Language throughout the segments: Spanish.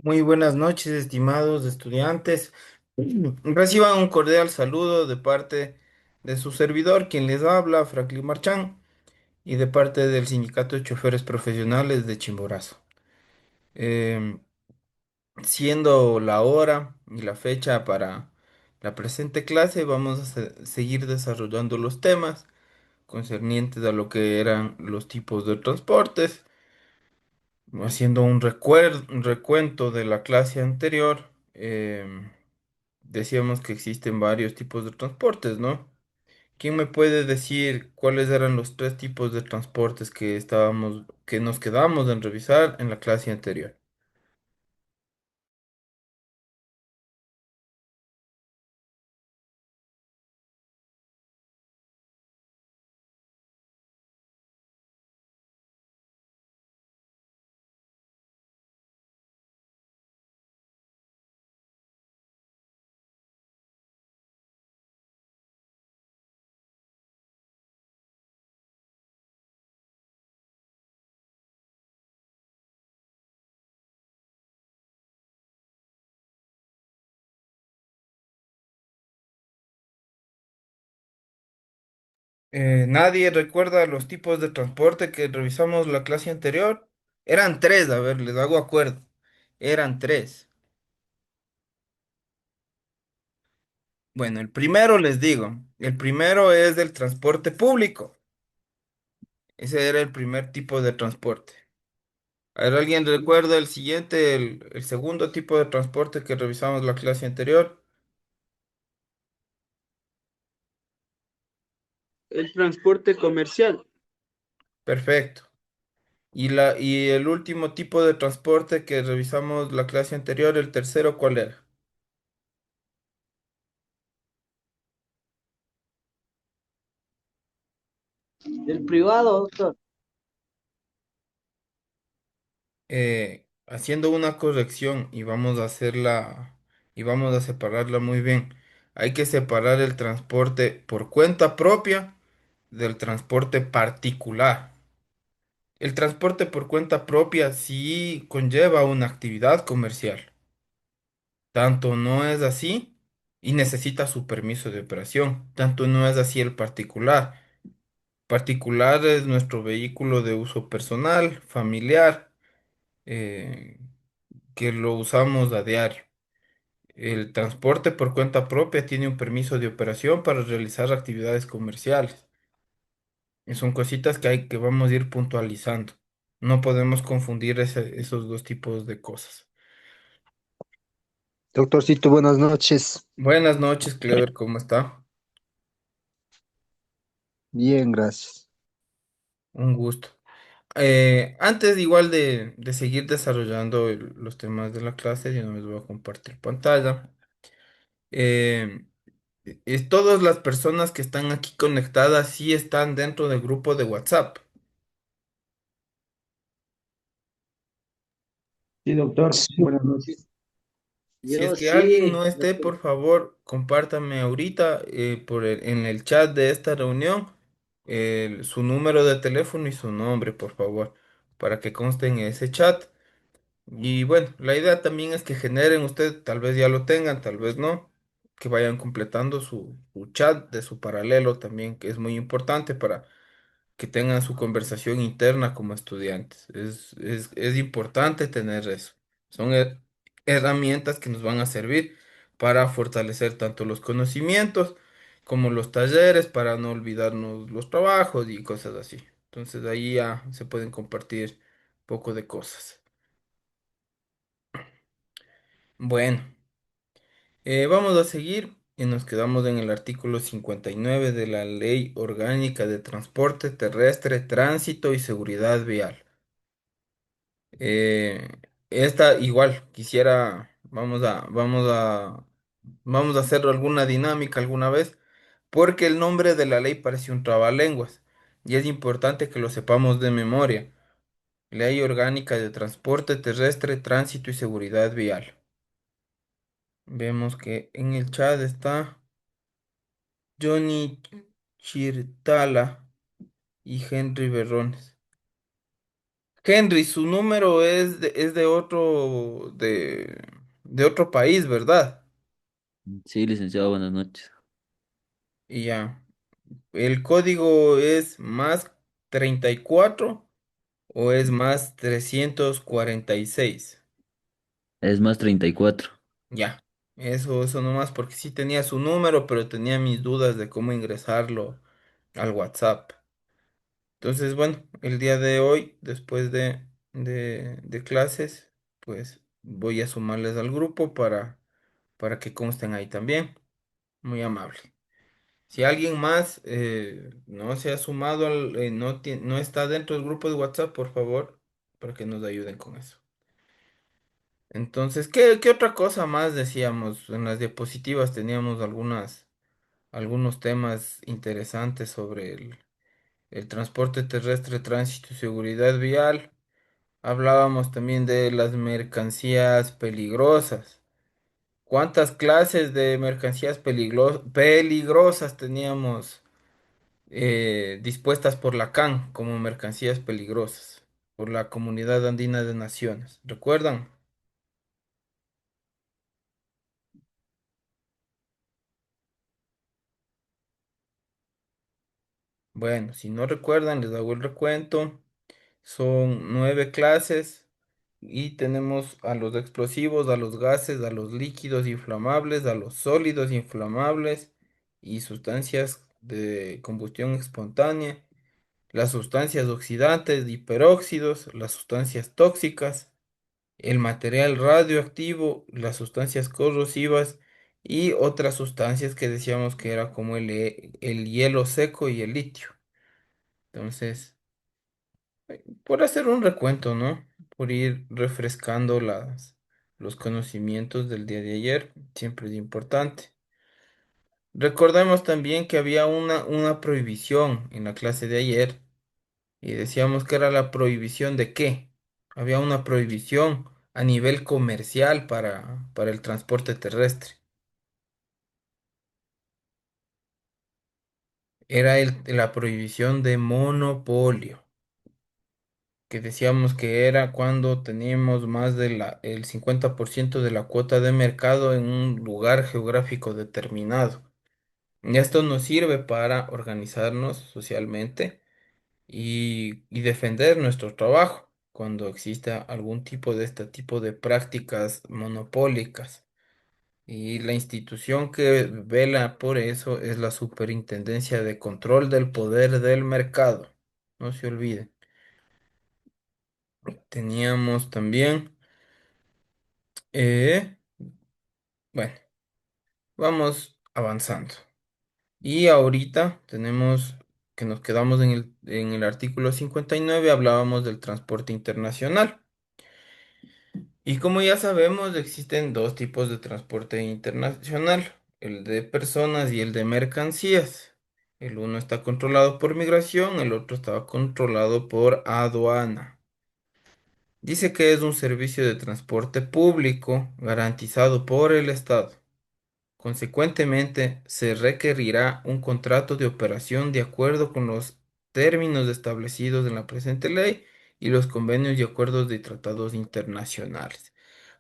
Muy buenas noches, estimados estudiantes. Reciban un cordial saludo de parte de su servidor, quien les habla, Franklin Marchán, y de parte del Sindicato de Choferes Profesionales de Chimborazo. Em, Siendo la hora y la fecha para la presente clase, vamos a seguir desarrollando los temas concernientes a lo que eran los tipos de transportes, haciendo un recuento de la clase anterior. Decíamos que existen varios tipos de transportes, ¿no? ¿Quién me puede decir cuáles eran los tres tipos de transportes que nos quedamos en revisar en la clase anterior? ¿Nadie recuerda los tipos de transporte que revisamos la clase anterior? Eran tres, a ver, les hago acuerdo. Eran tres. Bueno, el primero les digo, el primero es del transporte público. Ese era el primer tipo de transporte. A ver, ¿alguien recuerda el siguiente, el segundo tipo de transporte que revisamos la clase anterior? El transporte comercial. Perfecto. Y el último tipo de transporte que revisamos la clase anterior, el tercero, ¿cuál era? El privado, doctor. Haciendo una corrección y vamos a y vamos a separarla muy bien. Hay que separar el transporte por cuenta propia del transporte particular. El transporte por cuenta propia sí conlleva una actividad comercial. Tanto no es así y necesita su permiso de operación. Tanto no es así el particular. Particular es nuestro vehículo de uso personal, familiar, eh, que lo usamos a diario. El transporte por cuenta propia tiene un permiso de operación para realizar actividades comerciales. Y son cositas que vamos a ir puntualizando. No podemos confundir esos dos tipos de cosas. Doctorcito, buenas noches. Buenas noches, Clever, ¿cómo está? Bien, gracias. Un gusto. Antes igual de seguir desarrollando los temas de la clase, yo no les voy a compartir pantalla. Eh, Todas las personas que están aquí conectadas sí están dentro del grupo de WhatsApp. Sí, doctor. Sí, Buenas noches. Si es Yo que alguien sí, no esté, doctor. por favor, compártame ahorita en el chat de esta reunión su número de teléfono y su nombre, por favor, para que conste en ese chat. Y bueno, la idea también es que generen ustedes, tal vez ya lo tengan, tal vez no, que vayan completando su chat de su paralelo también, que es muy importante para que tengan su conversación interna como estudiantes. Es importante tener eso. Son herramientas que nos van a servir para fortalecer tanto los conocimientos como los talleres, para no olvidarnos los trabajos y cosas así. Entonces ahí ya se pueden compartir poco de cosas. Bueno, vamos a seguir y nos quedamos en el artículo 59 de la Ley Orgánica de Transporte Terrestre, Tránsito y Seguridad Vial. Eh, Esta igual quisiera, vamos a hacer alguna dinámica alguna vez, porque el nombre de la ley parece un trabalenguas y es importante que lo sepamos de memoria. Ley Orgánica de Transporte Terrestre, Tránsito y Seguridad Vial. Vemos que en el chat está Johnny Chirtala y Henry Berrones. Henry, su número es de otro país, ¿verdad? Sí, licenciado, buenas noches. Y ya. ¿El código es más 34 o es más 346? Es más 34. Ya. Eso nomás, porque sí tenía su número, pero tenía mis dudas de cómo ingresarlo al WhatsApp. Entonces, bueno, el día de hoy, después de clases, pues voy a sumarles al grupo para que consten ahí también. Muy amable. Si alguien más no se ha sumado, no está dentro del grupo de WhatsApp, por favor, para que nos ayuden con eso. Entonces, ¿qué otra cosa más decíamos? En las diapositivas teníamos algunos temas interesantes sobre el transporte terrestre, tránsito y seguridad vial. Hablábamos también de las mercancías peligrosas. ¿Cuántas clases de mercancías peligrosas teníamos dispuestas por la CAN como mercancías peligrosas, por la Comunidad Andina de Naciones? ¿Recuerdan? Bueno, si no recuerdan, les hago el recuento. Son 9 clases y tenemos a los explosivos, a los gases, a los líquidos inflamables, a los sólidos inflamables y sustancias de combustión espontánea, las sustancias oxidantes, hiperóxidos, las sustancias tóxicas, el material radioactivo, las sustancias corrosivas y otras sustancias que decíamos que era como el hielo seco y el litio. Entonces, por hacer un recuento, ¿no? Por ir refrescando los conocimientos del día de ayer, siempre es importante. Recordemos también que había una prohibición en la clase de ayer y decíamos que era la prohibición de qué. Había una prohibición a nivel comercial para el transporte terrestre. Era la prohibición de monopolio, que decíamos que era cuando teníamos más el 50% de la cuota de mercado en un lugar geográfico determinado. Y esto nos sirve para organizarnos socialmente y defender nuestro trabajo cuando exista algún tipo de este tipo de prácticas monopólicas. Y la institución que vela por eso es la Superintendencia de Control del Poder del Mercado. No se olviden. Teníamos también, eh, bueno, vamos avanzando. Y ahorita tenemos que nos quedamos en el artículo 59, hablábamos del transporte internacional. Y como ya sabemos, existen dos tipos de transporte internacional, el de personas y el de mercancías. El uno está controlado por migración, el otro está controlado por aduana. Dice que es un servicio de transporte público garantizado por el Estado. Consecuentemente, se requerirá un contrato de operación de acuerdo con los términos establecidos en la presente ley y los convenios y acuerdos de tratados internacionales.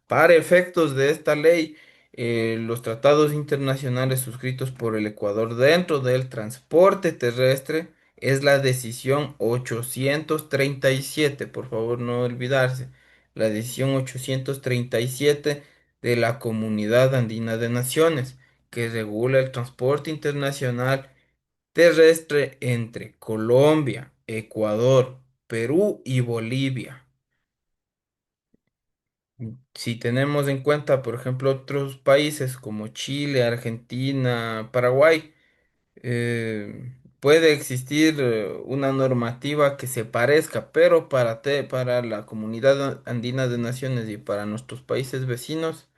Para efectos de esta ley, los tratados internacionales suscritos por el Ecuador dentro del transporte terrestre es la decisión 837, por favor no olvidarse, la decisión 837 de la Comunidad Andina de Naciones, que regula el transporte internacional terrestre entre Colombia, Ecuador, Perú y Bolivia. Si tenemos en cuenta, por ejemplo, otros países como Chile, Argentina, Paraguay, puede existir una normativa que se parezca, pero para la Comunidad Andina de Naciones y para nuestros países vecinos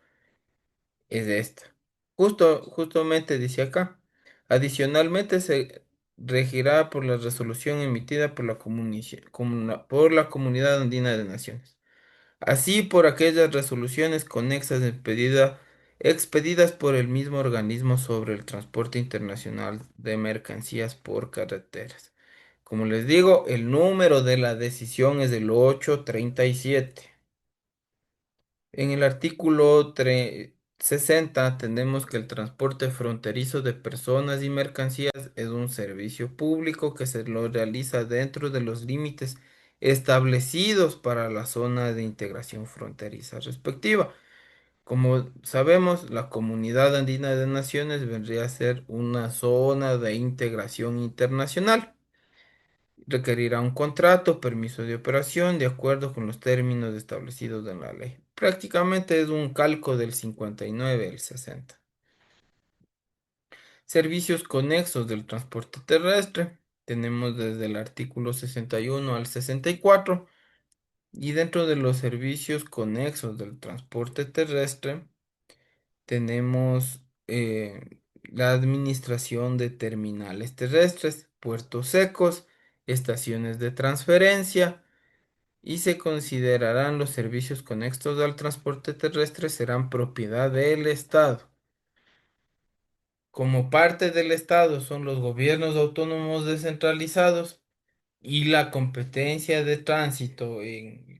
es esta. Justamente dice acá. Adicionalmente se regirá por la resolución emitida por por la Comunidad Andina de Naciones, así por aquellas resoluciones conexas expedidas por el mismo organismo sobre el transporte internacional de mercancías por carreteras. Como les digo, el número de la decisión es el 837. En el artículo 60 tenemos que el transporte fronterizo de personas y mercancías es un servicio público que se lo realiza dentro de los límites establecidos para la zona de integración fronteriza respectiva. Como sabemos, la Comunidad Andina de Naciones vendría a ser una zona de integración internacional. Requerirá un contrato, permiso de operación, de acuerdo con los términos establecidos en la ley. Prácticamente es un calco del 59 al 60. Servicios conexos del transporte terrestre. Tenemos desde el artículo 61 al 64. Y dentro de los servicios conexos del transporte terrestre, tenemos la administración de terminales terrestres, puertos secos, estaciones de transferencia y se considerarán los servicios conexos al transporte terrestre serán propiedad del Estado. Como parte del Estado son los gobiernos autónomos descentralizados y la competencia de tránsito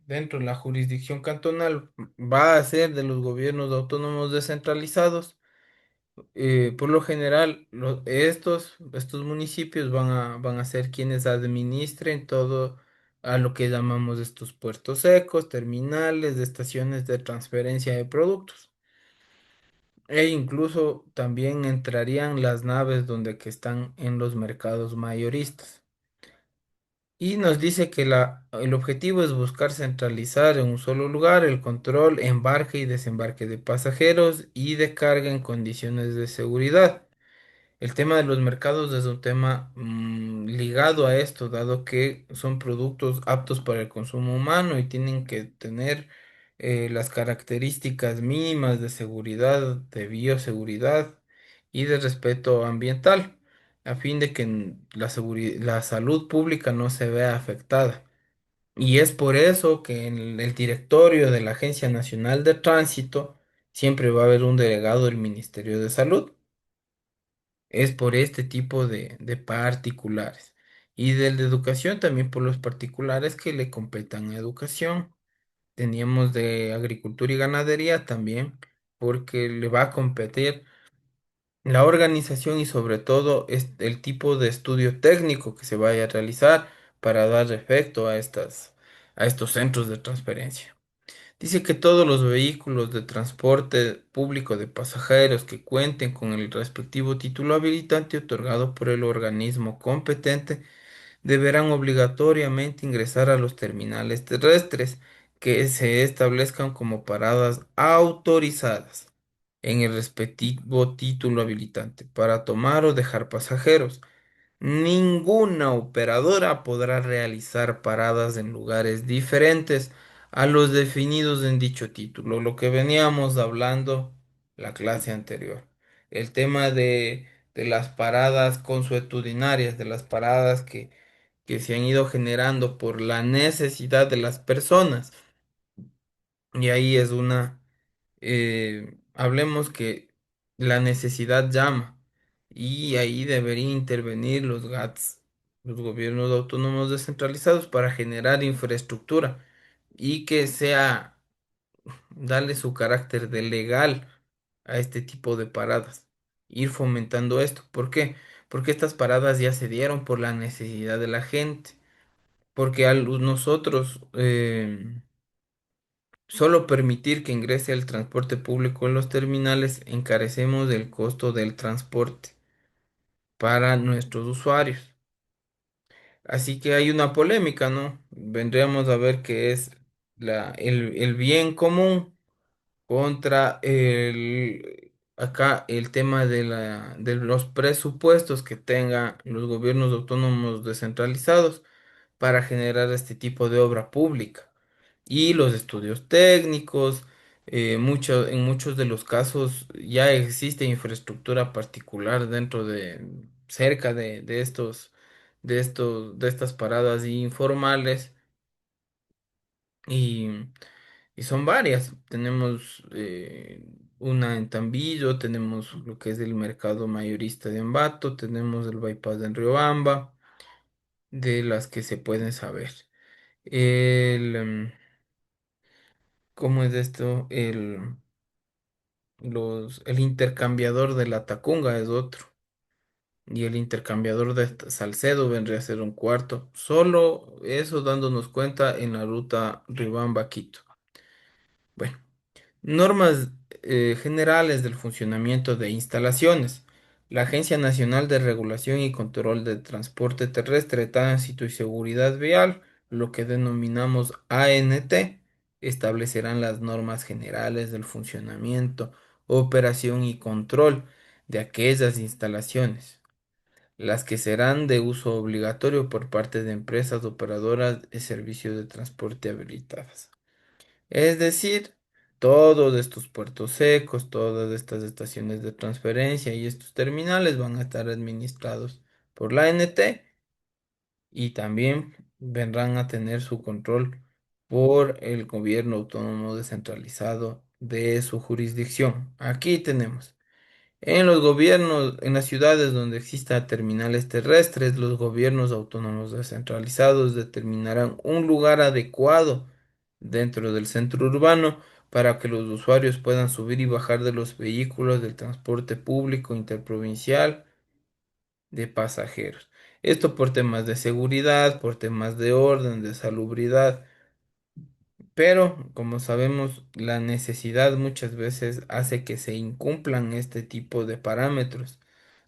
dentro de la jurisdicción cantonal va a ser de los gobiernos autónomos descentralizados. Por lo general, estos municipios van a ser quienes administren todo a lo que llamamos estos puertos secos, terminales, de estaciones de transferencia de productos. E incluso también entrarían las naves donde que están en los mercados mayoristas. Y nos dice que el objetivo es buscar centralizar en un solo lugar el control, embarque y desembarque de pasajeros y de carga en condiciones de seguridad. El tema de los mercados es un tema ligado a esto, dado que son productos aptos para el consumo humano y tienen que tener las características mínimas de seguridad, de bioseguridad y de respeto ambiental, a fin de que la salud pública no se vea afectada. Y es por eso que en el directorio de la Agencia Nacional de Tránsito siempre va a haber un delegado del Ministerio de Salud. Es por este tipo de particulares. Y del de educación también por los particulares que le competan a educación. Teníamos de agricultura y ganadería también, porque le va a competir la organización y sobre todo el tipo de estudio técnico que se vaya a realizar para dar efecto a estos centros de transferencia. Dice que todos los vehículos de transporte público de pasajeros que cuenten con el respectivo título habilitante otorgado por el organismo competente deberán obligatoriamente ingresar a los terminales terrestres que se establezcan como paradas autorizadas en el respectivo título habilitante para tomar o dejar pasajeros. Ninguna operadora podrá realizar paradas en lugares diferentes a los definidos en dicho título, lo que veníamos hablando la clase anterior. El tema de las paradas consuetudinarias, de las paradas que se han ido generando por la necesidad de las personas. Y ahí es hablemos que la necesidad llama y ahí deberían intervenir los GATS, los gobiernos autónomos descentralizados, para generar infraestructura y que sea, darle su carácter de legal a este tipo de paradas, ir fomentando esto. ¿Por qué? Porque estas paradas ya se dieron por la necesidad de la gente, porque nosotros solo permitir que ingrese el transporte público en los terminales, encarecemos el costo del transporte para nuestros usuarios. Así que hay una polémica, ¿no? Vendríamos a ver qué es el bien común contra acá el tema de los presupuestos que tengan los gobiernos autónomos descentralizados para generar este tipo de obra pública. Y los estudios técnicos, en muchos de los casos ya existe infraestructura particular cerca de estas paradas informales y, y son varias. Tenemos una en Tambillo, tenemos lo que es el mercado mayorista de Ambato, tenemos el bypass de Riobamba. de las que se pueden saber. El, ¿Cómo es esto? El intercambiador de la Tacunga es otro. Y el intercambiador de Salcedo vendría a ser un cuarto. Solo eso dándonos cuenta en la ruta Ribamba-Quito. Bueno. Normas generales del funcionamiento de instalaciones. La Agencia Nacional de Regulación y Control del Transporte Terrestre, Tránsito y Seguridad Vial, lo que denominamos ANT, establecerán las normas generales del funcionamiento, operación y control de aquellas instalaciones, las que serán de uso obligatorio por parte de empresas operadoras de servicios de transporte habilitadas. Es decir, todos estos puertos secos, todas estas estaciones de transferencia y estos terminales van a estar administrados por la ANT y también vendrán a tener su control por el gobierno autónomo descentralizado de su jurisdicción. Aquí tenemos. En los gobiernos, en las ciudades donde exista terminales terrestres, los gobiernos autónomos descentralizados determinarán un lugar adecuado dentro del centro urbano para que los usuarios puedan subir y bajar de los vehículos del transporte público interprovincial de pasajeros. Esto por temas de seguridad, por temas de orden, de salubridad, pero como sabemos, la necesidad muchas veces hace que se incumplan este tipo de parámetros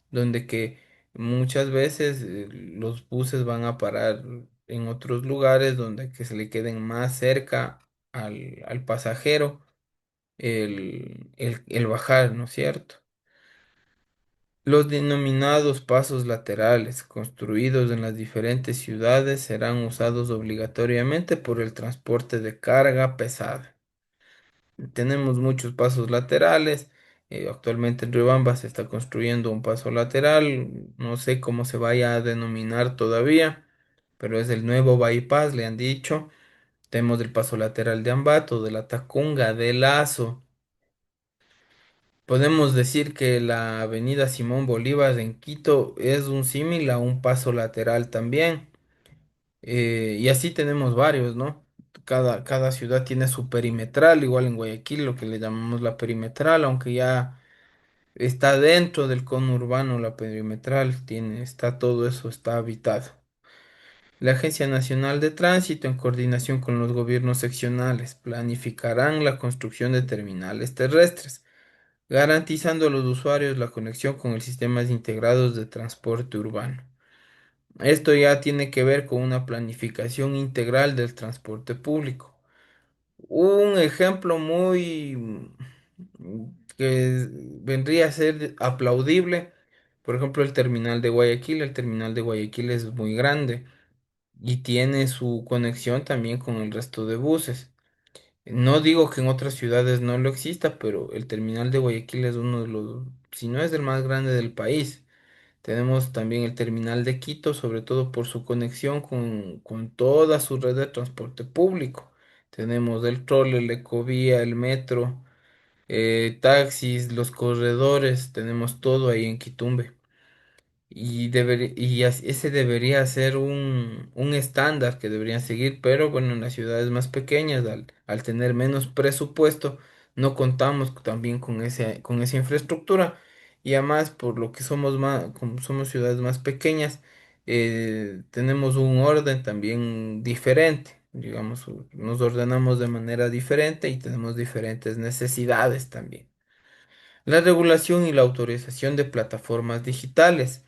donde que muchas veces los buses van a parar en otros lugares donde que se le queden más cerca al pasajero el bajar, ¿no es cierto? Los denominados pasos laterales construidos en las diferentes ciudades serán usados obligatoriamente por el transporte de carga pesada. Tenemos muchos pasos laterales. Actualmente en Riobamba se está construyendo un paso lateral. No sé cómo se vaya a denominar todavía, pero es el nuevo bypass, le han dicho. Tenemos el paso lateral de Ambato, de la Tacunga, de Lazo. Podemos decir que la avenida Simón Bolívar en Quito es un símil a un paso lateral también. Y así tenemos varios, ¿no? Cada ciudad tiene su perimetral, igual en Guayaquil, lo que le llamamos la perimetral, aunque ya está dentro del conurbano la perimetral, está todo eso, está habitado. La Agencia Nacional de Tránsito, en coordinación con los gobiernos seccionales, planificarán la construcción de terminales terrestres, garantizando a los usuarios la conexión con el sistemas integrados de transporte urbano. Esto ya tiene que ver con una planificación integral del transporte público. Un ejemplo muy que vendría a ser aplaudible, por ejemplo, el terminal de Guayaquil. El terminal de Guayaquil es muy grande y tiene su conexión también con el resto de buses. No digo que en otras ciudades no lo exista, pero el terminal de Guayaquil es uno de los, si no es el más grande del país. Tenemos también el terminal de Quito, sobre todo por su conexión con toda su red de transporte público. Tenemos el trole, el ecovía, el metro, taxis, los corredores, tenemos todo ahí en Quitumbe. Ese debería ser un estándar que deberían seguir, pero bueno, en las ciudades más pequeñas, al tener menos presupuesto, no contamos también con esa infraestructura. Y además, por lo que somos más, como somos ciudades más pequeñas, tenemos un orden también diferente. Digamos, nos ordenamos de manera diferente y tenemos diferentes necesidades también. La regulación y la autorización de plataformas digitales.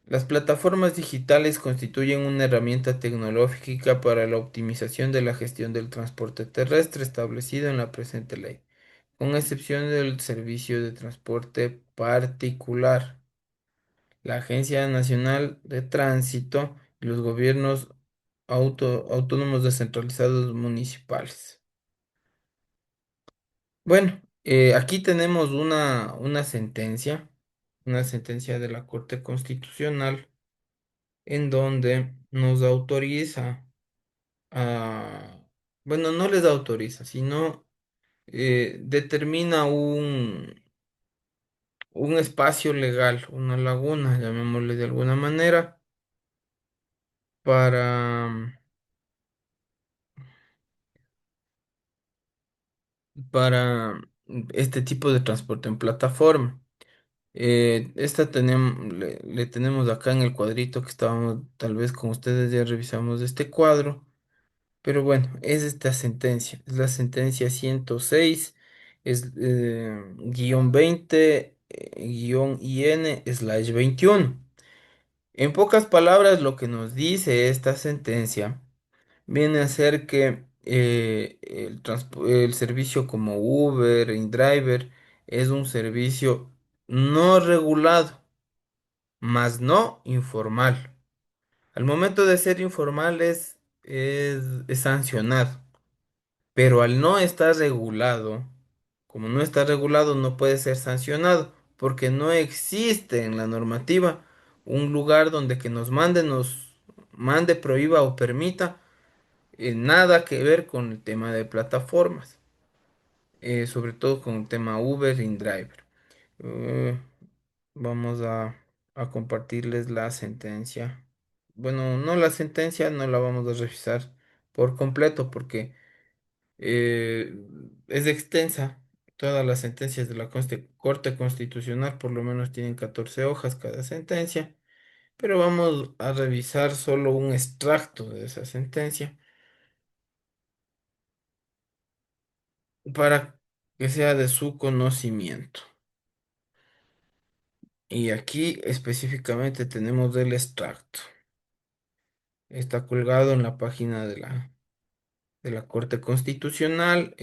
Las plataformas digitales constituyen una herramienta tecnológica para la optimización de la gestión del transporte terrestre establecido en la presente ley, con excepción del servicio de transporte particular. La Agencia Nacional de Tránsito y los gobiernos autónomos descentralizados municipales. Bueno, aquí tenemos una sentencia de la Corte Constitucional en donde nos autoriza a, bueno, no les autoriza, sino determina un espacio legal, una laguna, llamémosle de alguna manera, para, para este tipo de transporte en plataforma. Esta tenemos, le tenemos acá en el cuadrito que estábamos, tal vez con ustedes ya revisamos este cuadro, pero bueno, es esta sentencia, es la sentencia 106, es guión 20, guión IN/21. En pocas palabras, lo que nos dice esta sentencia viene a ser que el servicio como Uber, InDriver, es un servicio no regulado, más no informal. Al momento de ser informal es sancionado, pero al no estar regulado, como no está regulado, no puede ser sancionado, porque no existe en la normativa un lugar donde que nos mande, prohíba o permita nada que ver con el tema de plataformas, sobre todo con el tema Uber y InDriver. Eh, Vamos a compartirles la sentencia. Bueno, no la sentencia, no la vamos a revisar por completo porque eh, es extensa. Todas las sentencias de la Corte Constitucional por lo menos tienen 14 hojas cada sentencia, pero vamos a revisar solo un extracto de esa sentencia para que sea de su conocimiento. Y aquí específicamente tenemos el extracto. Está colgado en la página de la Corte Constitucional,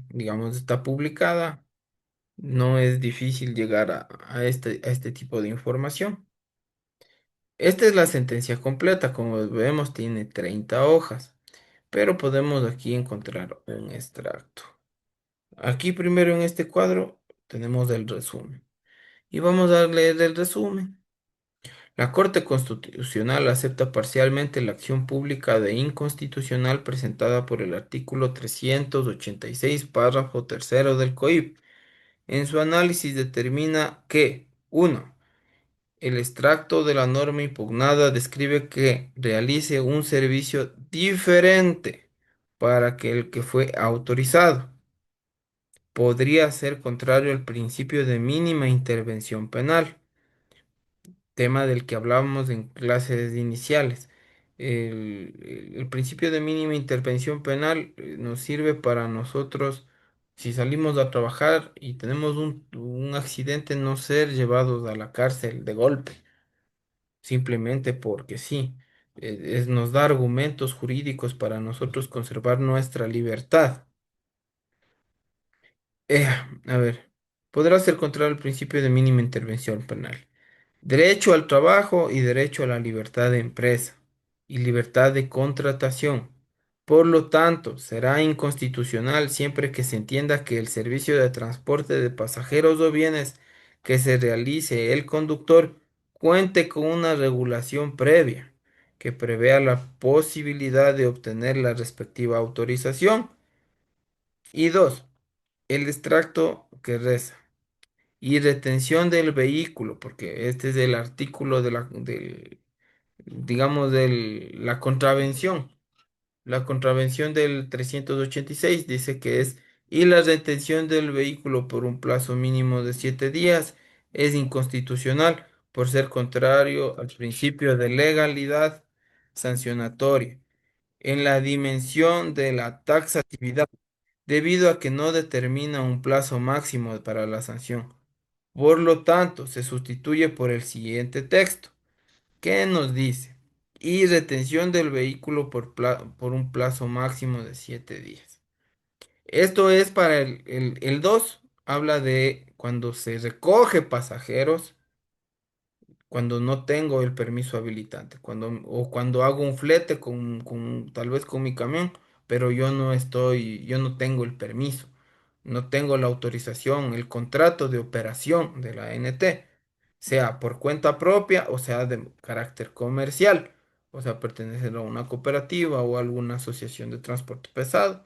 digamos, está publicada. No es difícil llegar a este tipo de información. Esta es la sentencia completa, como vemos, tiene 30 hojas, pero podemos aquí encontrar un extracto. Aquí primero en este cuadro tenemos el resumen. Y vamos a leer el resumen. La Corte Constitucional acepta parcialmente la acción pública de inconstitucional presentada por el artículo 386, párrafo tercero del COIP. En su análisis determina que, uno, el extracto de la norma impugnada describe que realice un servicio diferente para que el que fue autorizado. Podría ser contrario al principio de mínima intervención penal, tema del que hablábamos en clases iniciales. El principio de mínima intervención penal nos sirve para nosotros, si salimos a trabajar y tenemos un accidente, no ser llevados a la cárcel de golpe, simplemente porque sí. Nos da argumentos jurídicos para nosotros conservar nuestra libertad. A ver, podrá ser contrario al principio de mínima intervención penal. Derecho al trabajo y derecho a la libertad de empresa y libertad de contratación. Por lo tanto, será inconstitucional siempre que se entienda que el servicio de transporte de pasajeros o bienes que se realice el conductor cuente con una regulación previa que prevea la posibilidad de obtener la respectiva autorización. Y dos, el extracto que reza y retención del vehículo, porque este es el artículo digamos, de la contravención. La contravención del 386 dice que y la retención del vehículo por un plazo mínimo de 7 días es inconstitucional por ser contrario al principio de legalidad sancionatoria en la dimensión de la taxatividad, debido a que no determina un plazo máximo para la sanción. Por lo tanto, se sustituye por el siguiente texto, que nos dice, y retención del vehículo por un plazo máximo de 7 días. Esto es para el 2, habla de cuando se recoge pasajeros cuando no tengo el permiso habilitante, o cuando hago un flete tal vez con mi camión, pero yo no tengo el permiso, no tengo la autorización, el contrato de operación de la ANT, sea por cuenta propia o sea de carácter comercial, o sea, pertenecer a una cooperativa o alguna asociación de transporte pesado.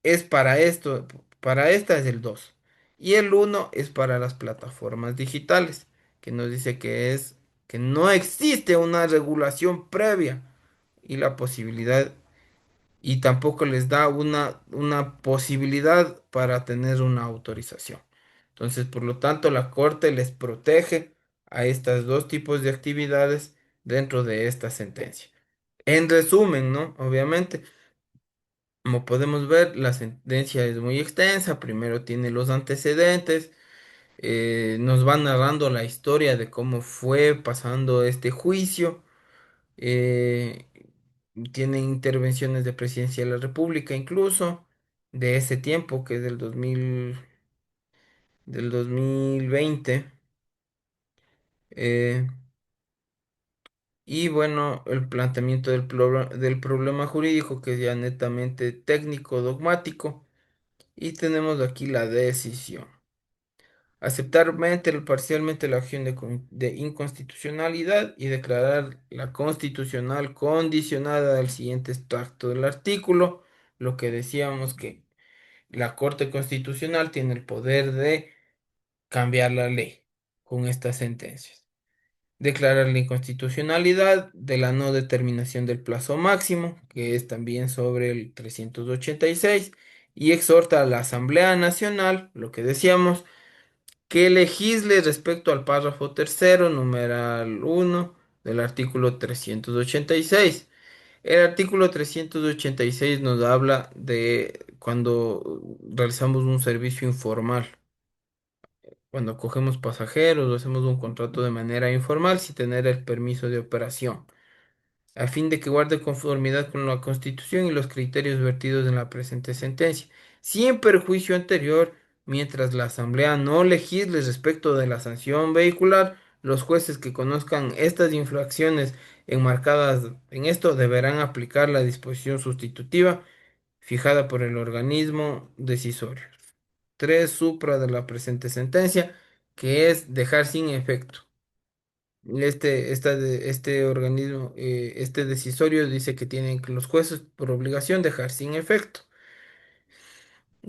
Es para esto, para esta es el 2. Y el uno es para las plataformas digitales, que nos dice que es que no existe una regulación previa y la posibilidad, y tampoco les da una posibilidad para tener una autorización. Entonces, por lo tanto, la Corte les protege a estos dos tipos de actividades dentro de esta sentencia. En resumen, ¿no? Obviamente, como podemos ver, la sentencia es muy extensa. Primero tiene los antecedentes, nos va narrando la historia de cómo fue pasando este juicio. eh, Tiene intervenciones de Presidencia de la República, incluso de ese tiempo, que es del 2020. eh, y bueno, el planteamiento del problema jurídico, que es ya netamente técnico, dogmático. Y tenemos aquí la decisión. Aceptar mente o parcialmente la acción de inconstitucionalidad y declarar la constitucional condicionada al siguiente extracto del artículo, lo que decíamos que la Corte Constitucional tiene el poder de cambiar la ley con estas sentencias. Declarar la inconstitucionalidad de la no determinación del plazo máximo, que es también sobre el 386, y exhorta a la Asamblea Nacional, lo que decíamos, que legisle respecto al párrafo tercero, numeral uno del artículo 386. El artículo 386 nos habla de cuando realizamos un servicio informal, cuando cogemos pasajeros o hacemos un contrato de manera informal sin tener el permiso de operación, a fin de que guarde conformidad con la Constitución y los criterios vertidos en la presente sentencia, sin perjuicio anterior, mientras la Asamblea no legisle respecto de la sanción vehicular. Los jueces que conozcan estas infracciones enmarcadas en esto deberán aplicar la disposición sustitutiva fijada por el organismo decisorio. 3 supra de la presente sentencia, que es dejar sin efecto. Este organismo, este decisorio dice que tienen que los jueces por obligación dejar sin efecto.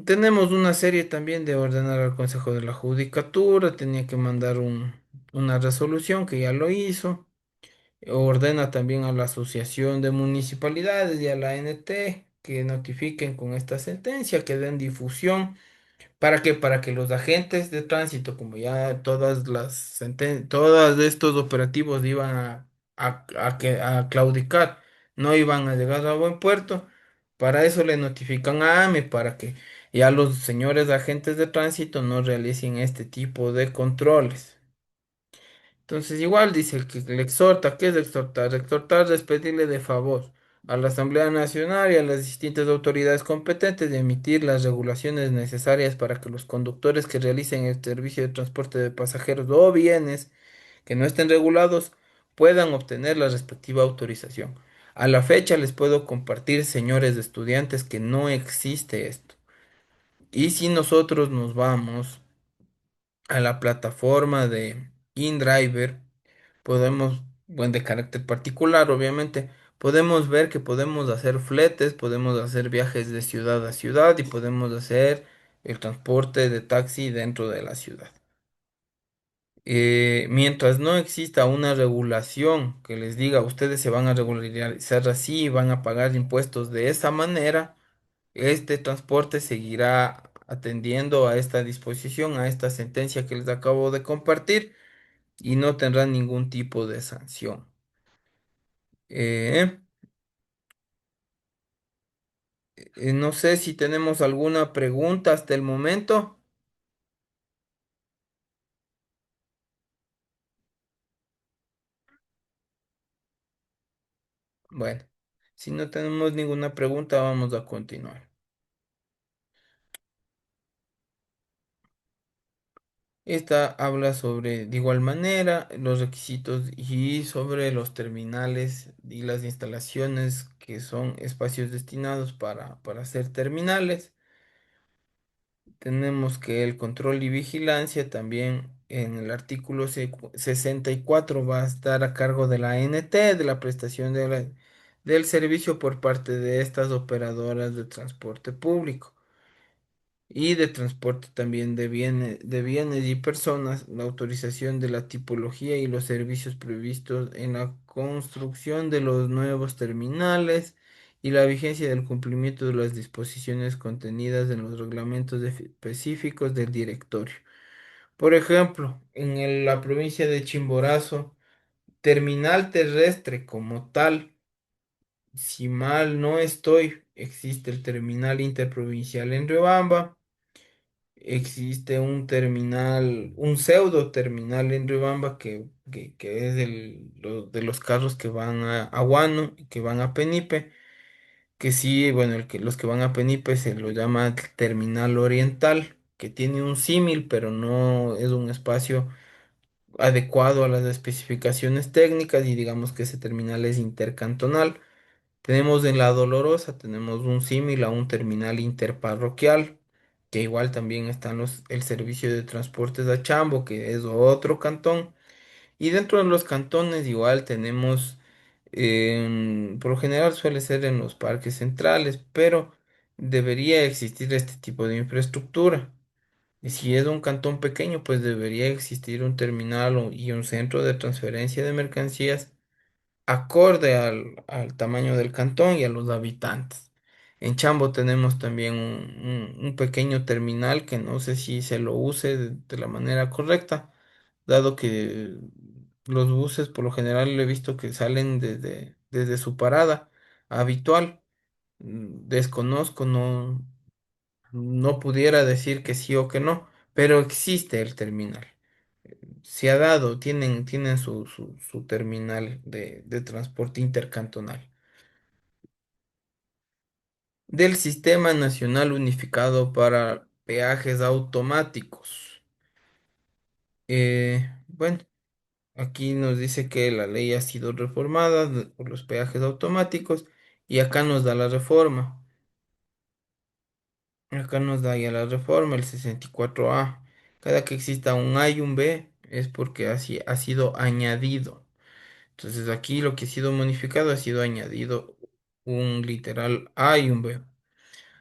Tenemos una serie también de ordenar al Consejo de la Judicatura, tenía que mandar una resolución que ya lo hizo. Ordena también a la Asociación de Municipalidades y a la ANT que notifiquen con esta sentencia, que den difusión. ¿Para qué? Para que los agentes de tránsito, como ya todos estos operativos iban a claudicar, no iban a llegar a buen puerto, para eso le notifican a AME, para que ya los señores agentes de tránsito no realicen este tipo de controles. Entonces, igual dice el que le exhorta, ¿qué es exhortar? Exhortar es pedirle de favor a la Asamblea Nacional y a las distintas autoridades competentes de emitir las regulaciones necesarias para que los conductores que realicen el servicio de transporte de pasajeros o bienes que no estén regulados puedan obtener la respectiva autorización. A la fecha les puedo compartir, señores estudiantes, que no existe esto. Y si nosotros nos vamos a la plataforma de InDriver, podemos, bueno, de carácter particular, obviamente, podemos ver que podemos hacer fletes, podemos hacer viajes de ciudad a ciudad y podemos hacer el transporte de taxi dentro de la ciudad. Mientras no exista una regulación que les diga ustedes se van a regularizar así, van a pagar impuestos de esa manera, este transporte seguirá atendiendo a esta disposición, a esta sentencia que les acabo de compartir y no tendrá ningún tipo de sanción. Eh, no sé si tenemos alguna pregunta hasta el momento. Bueno, si no tenemos ninguna pregunta, vamos a continuar. Esta habla sobre, de igual manera, los requisitos y sobre los terminales y las instalaciones que son espacios destinados para hacer terminales. Tenemos que el control y vigilancia también en el artículo 64 va a estar a cargo de la ANT, de la prestación del servicio por parte de estas operadoras de transporte público. y de transporte también de bienes y personas, la autorización de la tipología y los servicios previstos en la construcción de los nuevos terminales y la vigencia del cumplimiento de las disposiciones contenidas en los reglamentos específicos del directorio. Por ejemplo, la provincia de Chimborazo, terminal terrestre como tal, si mal no estoy, existe el terminal interprovincial en Riobamba. Existe un terminal, un pseudo terminal en Riobamba que es de los carros que van a Guano y que van a Penipe, que sí, bueno, los que van a Penipe se lo llama terminal oriental, que tiene un símil, pero no es un espacio adecuado a las especificaciones técnicas y digamos que ese terminal es intercantonal. Tenemos en La Dolorosa, tenemos un símil a un terminal interparroquial, que igual también están el servicio de transportes a Chambo, que es otro cantón. Y dentro de los cantones igual tenemos, por lo general suele ser en los parques centrales, pero debería existir este tipo de infraestructura. Y si es un cantón pequeño, pues debería existir un terminal y un centro de transferencia de mercancías acorde al tamaño del cantón y a los habitantes. En Chambo tenemos también un pequeño terminal que no sé si se lo use de la manera correcta, dado que los buses por lo general he visto que salen desde su parada habitual. Desconozco, no pudiera decir que sí o que no, pero existe el terminal. Se ha dado, tienen su terminal de transporte intercantonal. Del Sistema Nacional Unificado para Peajes Automáticos. Bueno, aquí nos dice que la ley ha sido reformada por los peajes automáticos y acá nos da la reforma. Acá nos da ya la reforma, el 64A. Cada que exista un A y un B es porque así ha sido añadido. Entonces aquí lo que ha sido modificado ha sido añadido un literal A y un B.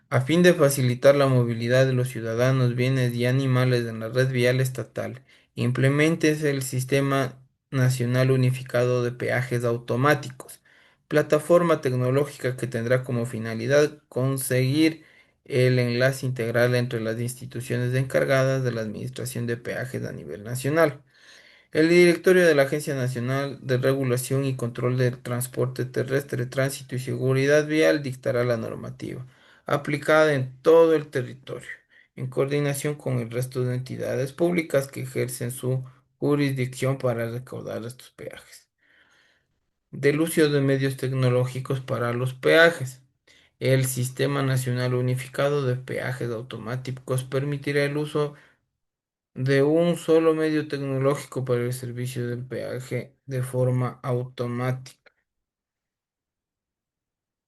A fin de facilitar la movilidad de los ciudadanos, bienes y animales en la red vial estatal, impleméntese el Sistema Nacional Unificado de Peajes Automáticos, plataforma tecnológica que tendrá como finalidad conseguir el enlace integral entre las instituciones encargadas de la administración de peajes a nivel nacional. El directorio de la Agencia Nacional de Regulación y Control del Transporte Terrestre, Tránsito y Seguridad Vial dictará la normativa, aplicada en todo el territorio, en coordinación con el resto de entidades públicas que ejercen su jurisdicción para recaudar estos peajes. Del uso de medios tecnológicos para los peajes. El Sistema Nacional Unificado de Peajes Automáticos permitirá el uso de un solo medio tecnológico para el servicio del peaje de forma automática.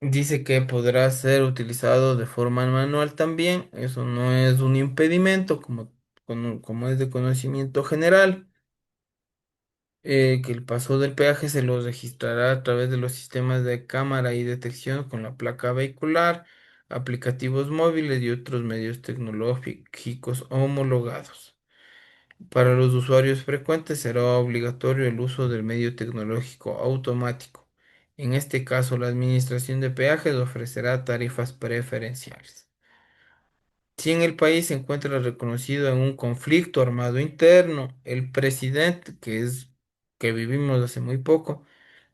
Dice que podrá ser utilizado de forma manual también. Eso no es un impedimento, como es de conocimiento general. Que el paso del peaje se lo registrará a través de los sistemas de cámara y detección con la placa vehicular, aplicativos móviles y otros medios tecnológicos homologados. Para los usuarios frecuentes será obligatorio el uso del medio tecnológico automático. En este caso, la Administración de Peajes ofrecerá tarifas preferenciales. Si en el país se encuentra reconocido en un conflicto armado interno, el presidente, que vivimos hace muy poco,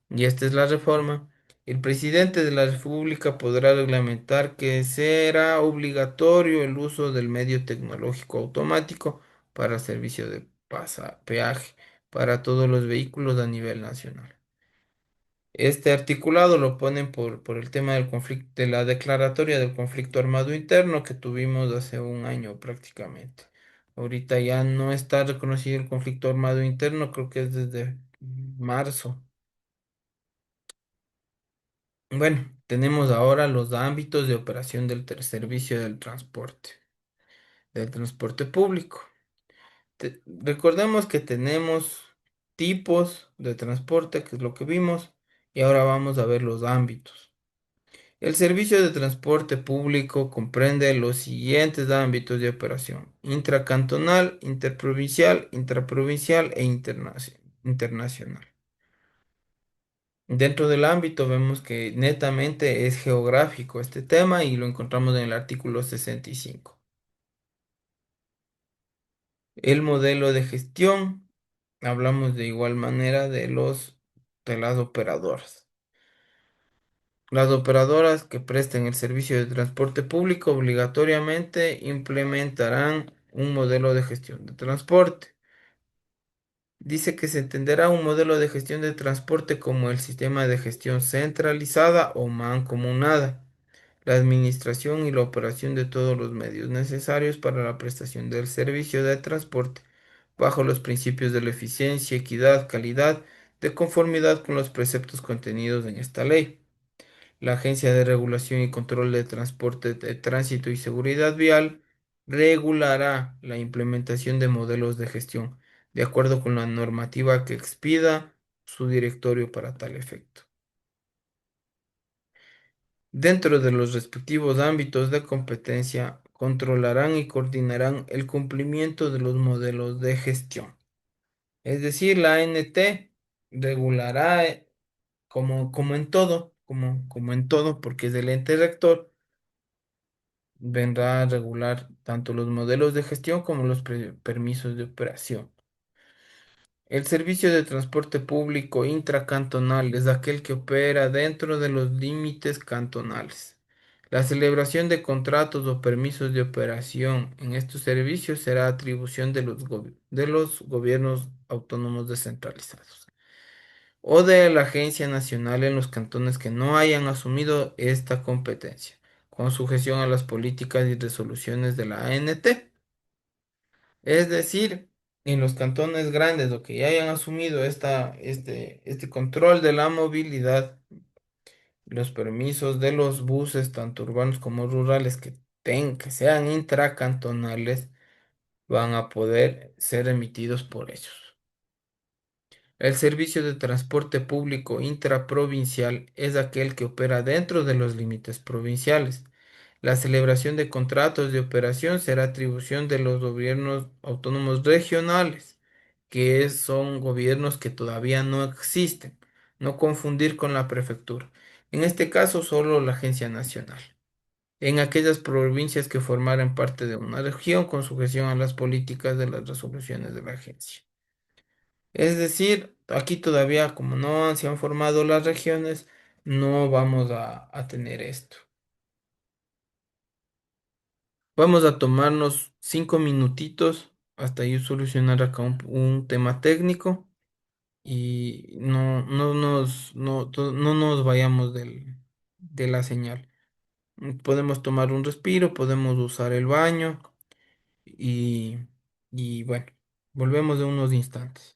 y esta es la reforma, el presidente de la República podrá reglamentar que será obligatorio el uso del medio tecnológico automático para servicio de peaje para todos los vehículos a nivel nacional. Este articulado lo ponen por el tema del conflicto, de la declaratoria del conflicto armado interno que tuvimos hace un año prácticamente. Ahorita ya no está reconocido el conflicto armado interno, creo que es desde marzo. Bueno, tenemos ahora los ámbitos de operación del servicio del transporte público. Recordemos que tenemos tipos de transporte, que es lo que vimos, y ahora vamos a ver los ámbitos. El servicio de transporte público comprende los siguientes ámbitos de operación: intracantonal, interprovincial, intraprovincial e internacional. Dentro del ámbito vemos que netamente es geográfico este tema y lo encontramos en el artículo 65. El modelo de gestión, hablamos de igual manera de las operadoras. Las operadoras que presten el servicio de transporte público obligatoriamente implementarán un modelo de gestión de transporte. Dice que se entenderá un modelo de gestión de transporte como el sistema de gestión centralizada o mancomunada, la administración y la operación de todos los medios necesarios para la prestación del servicio de transporte, bajo los principios de la eficiencia, equidad, calidad, de conformidad con los preceptos contenidos en esta ley. La Agencia de Regulación y Control de Transporte de Tránsito y Seguridad Vial regulará la implementación de modelos de gestión de acuerdo con la normativa que expida su directorio para tal efecto. Dentro de los respectivos ámbitos de competencia, controlarán y coordinarán el cumplimiento de los modelos de gestión. Es decir, la ANT regulará como en todo, como en todo, porque es el ente rector, vendrá a regular tanto los modelos de gestión como los permisos de operación. El servicio de transporte público intracantonal es aquel que opera dentro de los límites cantonales. La celebración de contratos o permisos de operación en estos servicios será atribución de los gobiernos autónomos descentralizados o de la Agencia Nacional en los cantones que no hayan asumido esta competencia, con sujeción a las políticas y resoluciones de la ANT. Es decir, en los cantones grandes o que ya hayan asumido este control de la movilidad, los permisos de los buses, tanto urbanos como rurales, que sean intracantonales, van a poder ser emitidos por ellos. El servicio de transporte público intraprovincial es aquel que opera dentro de los límites provinciales. La celebración de contratos de operación será atribución de los gobiernos autónomos regionales, son gobiernos que todavía no existen. No confundir con la prefectura. En este caso, solo la Agencia Nacional. En aquellas provincias que formaren parte de una región con sujeción a las políticas de las resoluciones de la agencia. Es decir, aquí todavía como no se han formado las regiones, no vamos a tener esto. Vamos a tomarnos 5 minutitos hasta yo solucionar acá un tema técnico y no nos vayamos de la señal. Podemos tomar un respiro, podemos usar el baño y, y bueno, volvemos de unos instantes.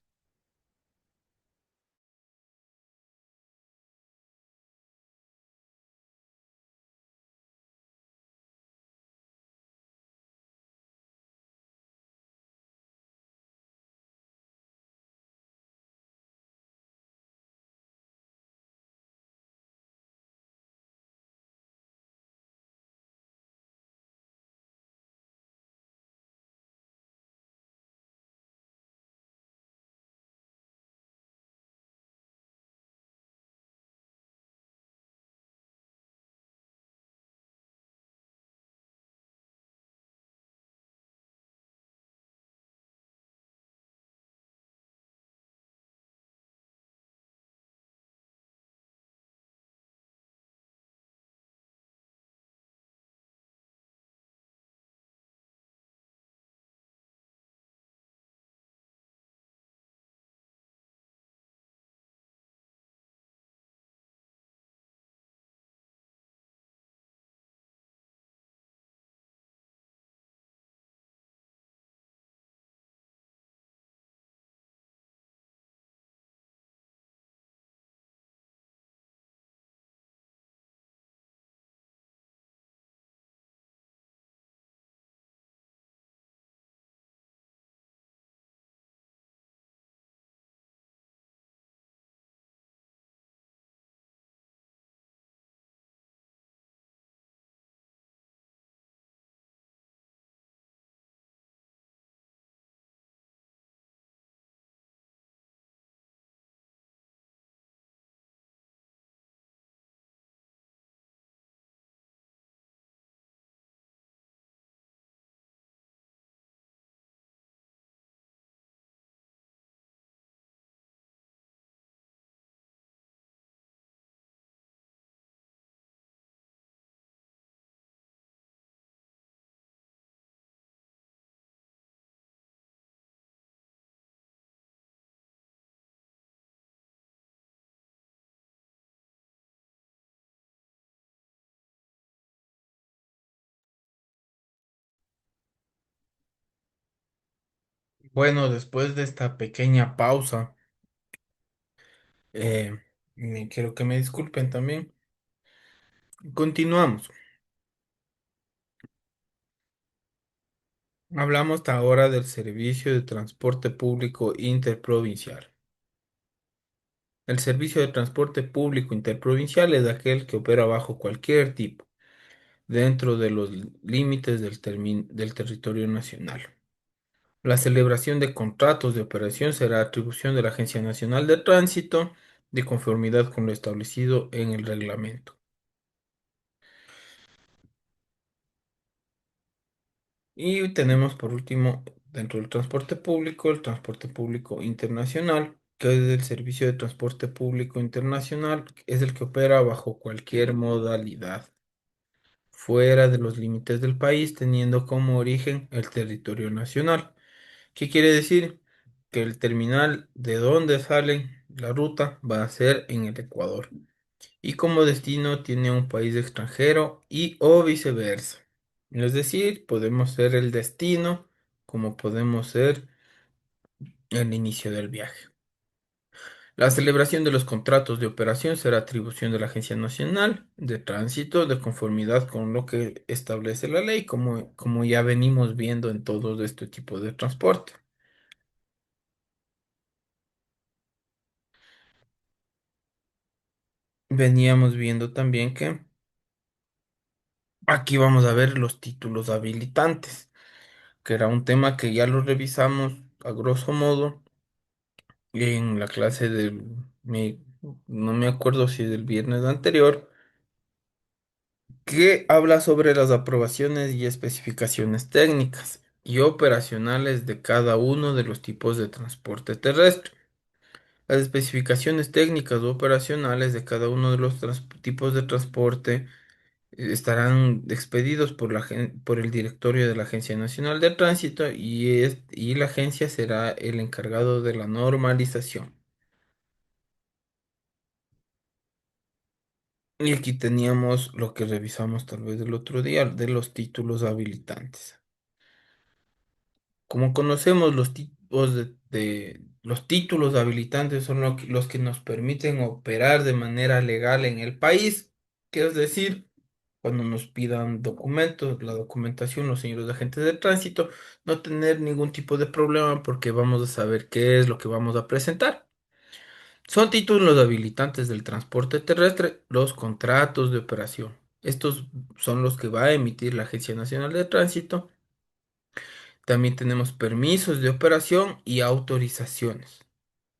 Bueno, después de esta pequeña pausa, eh, quiero que me disculpen también. Continuamos. Hablamos hasta ahora del servicio de transporte público interprovincial. El servicio de transporte público interprovincial es aquel que opera bajo cualquier tipo, dentro de los límites del territorio nacional. La celebración de contratos de operación será atribución de la Agencia Nacional de Tránsito, de conformidad con lo establecido en el reglamento. Y tenemos por último, dentro del transporte público, el transporte público internacional, que es el servicio de transporte público internacional, es el que opera bajo cualquier modalidad, fuera de los límites del país, teniendo como origen el territorio nacional. ¿Qué quiere decir? Que el terminal de donde sale la ruta va a ser en el Ecuador y como destino tiene un país extranjero y o viceversa. Es decir, podemos ser el destino como podemos ser el inicio del viaje. La celebración de los contratos de operación será atribución de la Agencia Nacional de Tránsito de conformidad con lo que establece la ley, como ya venimos viendo en todo este tipo de transporte. Veníamos viendo también que aquí vamos a ver los títulos habilitantes, que era un tema que ya lo revisamos a grosso modo en la clase no me acuerdo si del viernes anterior, que habla sobre las aprobaciones y especificaciones técnicas y operacionales de cada uno de los tipos de transporte terrestre. Las especificaciones técnicas o operacionales de cada uno de los tipos de transporte estarán expedidos por por el directorio de la Agencia Nacional de Tránsito y la agencia será el encargado de la normalización. Y aquí teníamos lo que revisamos tal vez el otro día de los títulos habilitantes. Como conocemos los tipos los títulos habilitantes son los que nos permiten operar de manera legal en el país, que es decir, cuando nos pidan documentos, la documentación, los señores agentes de tránsito, no tener ningún tipo de problema porque vamos a saber qué es lo que vamos a presentar. Son títulos habilitantes del transporte terrestre, los contratos de operación. Estos son los que va a emitir la Agencia Nacional de Tránsito. También tenemos permisos de operación y autorizaciones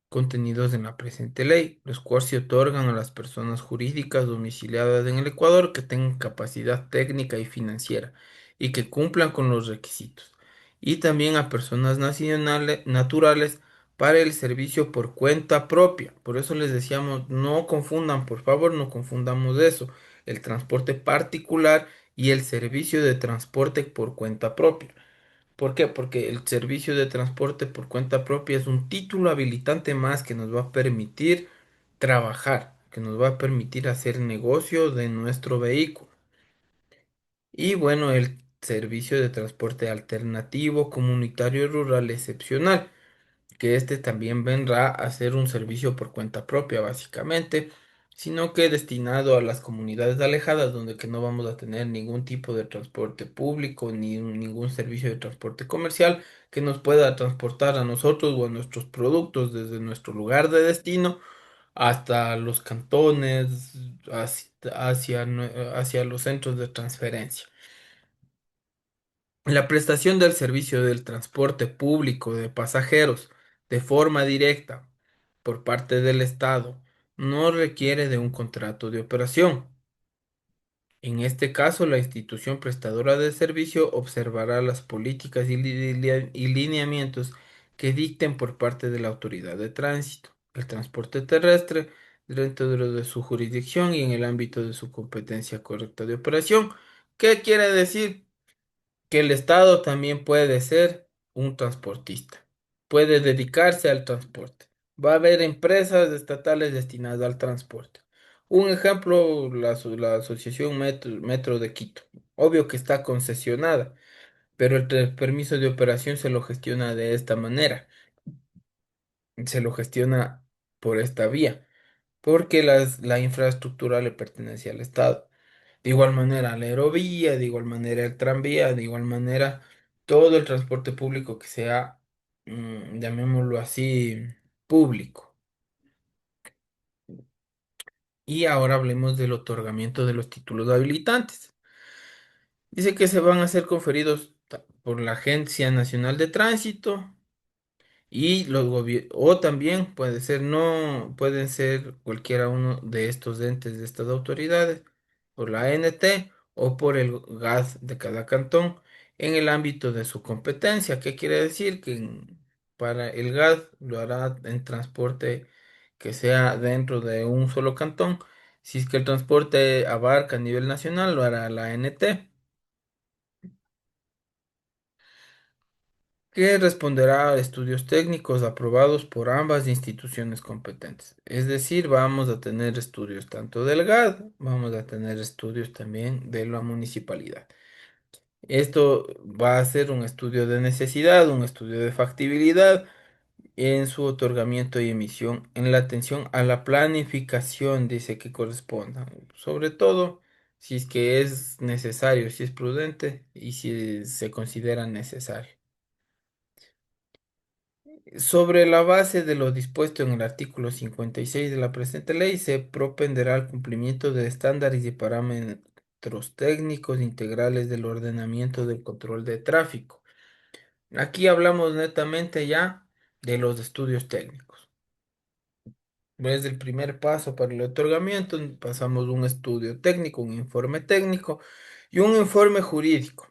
contenidos en la presente ley, los cuales se otorgan a las personas jurídicas domiciliadas en el Ecuador que tengan capacidad técnica y financiera y que cumplan con los requisitos, y también a personas nacionales, naturales para el servicio por cuenta propia. Por eso les decíamos, no confundan, por favor, no confundamos eso, el transporte particular y el servicio de transporte por cuenta propia. ¿Por qué? Porque el servicio de transporte por cuenta propia es un título habilitante más que nos va a permitir trabajar, que nos va a permitir hacer negocio de nuestro vehículo. Y bueno, el servicio de transporte alternativo, comunitario y rural excepcional, que este también vendrá a ser un servicio por cuenta propia, básicamente, sino que destinado a las comunidades alejadas, donde que no vamos a tener ningún tipo de transporte público ni ningún servicio de transporte comercial que nos pueda transportar a nosotros o a nuestros productos desde nuestro lugar de destino hasta los cantones, hacia los centros de transferencia. La prestación del servicio del transporte público de pasajeros de forma directa por parte del Estado no requiere de un contrato de operación. En este caso, la institución prestadora de servicio observará las políticas y lineamientos que dicten por parte de la autoridad de tránsito, el transporte terrestre, dentro de lo de su jurisdicción y en el ámbito de su competencia correcta de operación. ¿Qué quiere decir? Que el Estado también puede ser un transportista, puede dedicarse al transporte. Va a haber empresas estatales destinadas al transporte. Un ejemplo, la Asociación Metro de Quito. Obvio que está concesionada, pero el permiso de operación se lo gestiona de esta manera, se lo gestiona por esta vía, porque la infraestructura le pertenece al Estado. De igual manera la aerovía, de igual manera el tranvía, de igual manera todo el transporte público que sea, llamémoslo así, público. Y ahora hablemos del otorgamiento de los títulos habilitantes. Dice que se van a ser conferidos por la Agencia Nacional de Tránsito y o también puede ser, no, pueden ser cualquiera uno de estos entes de estas autoridades, por la ANT o por el GAD de cada cantón en el ámbito de su competencia. ¿Qué quiere decir? Que para el GAD lo hará en transporte que sea dentro de un solo cantón. Si es que el transporte abarca a nivel nacional, lo hará la ANT, que responderá a estudios técnicos aprobados por ambas instituciones competentes. Es decir, vamos a tener estudios tanto del GAD, vamos a tener estudios también de la municipalidad. Esto va a ser un estudio de necesidad, un estudio de factibilidad en su otorgamiento y emisión, en la atención a la planificación, dice que corresponda, sobre todo si es que es necesario, si es prudente y si se considera necesario. Sobre la base de lo dispuesto en el artículo 56 de la presente ley, se propenderá al cumplimiento de estándares y parámetros técnicos integrales del ordenamiento del control de tráfico. Aquí hablamos netamente ya de los estudios técnicos. Desde el primer paso para el otorgamiento, pasamos un estudio técnico, un informe técnico y un informe jurídico.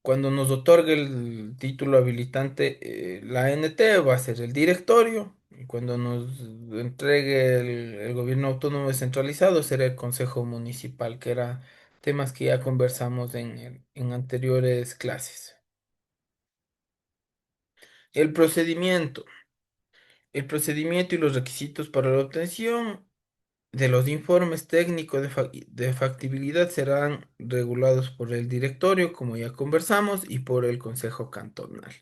Cuando nos otorgue el título habilitante, la NT va a ser el directorio. Y cuando nos entregue el gobierno autónomo descentralizado, será el Consejo Municipal, que era temas que ya conversamos en anteriores clases. El procedimiento. El procedimiento y los requisitos para la obtención de los informes técnicos de factibilidad serán regulados por el directorio, como ya conversamos, y por el Consejo Cantonal.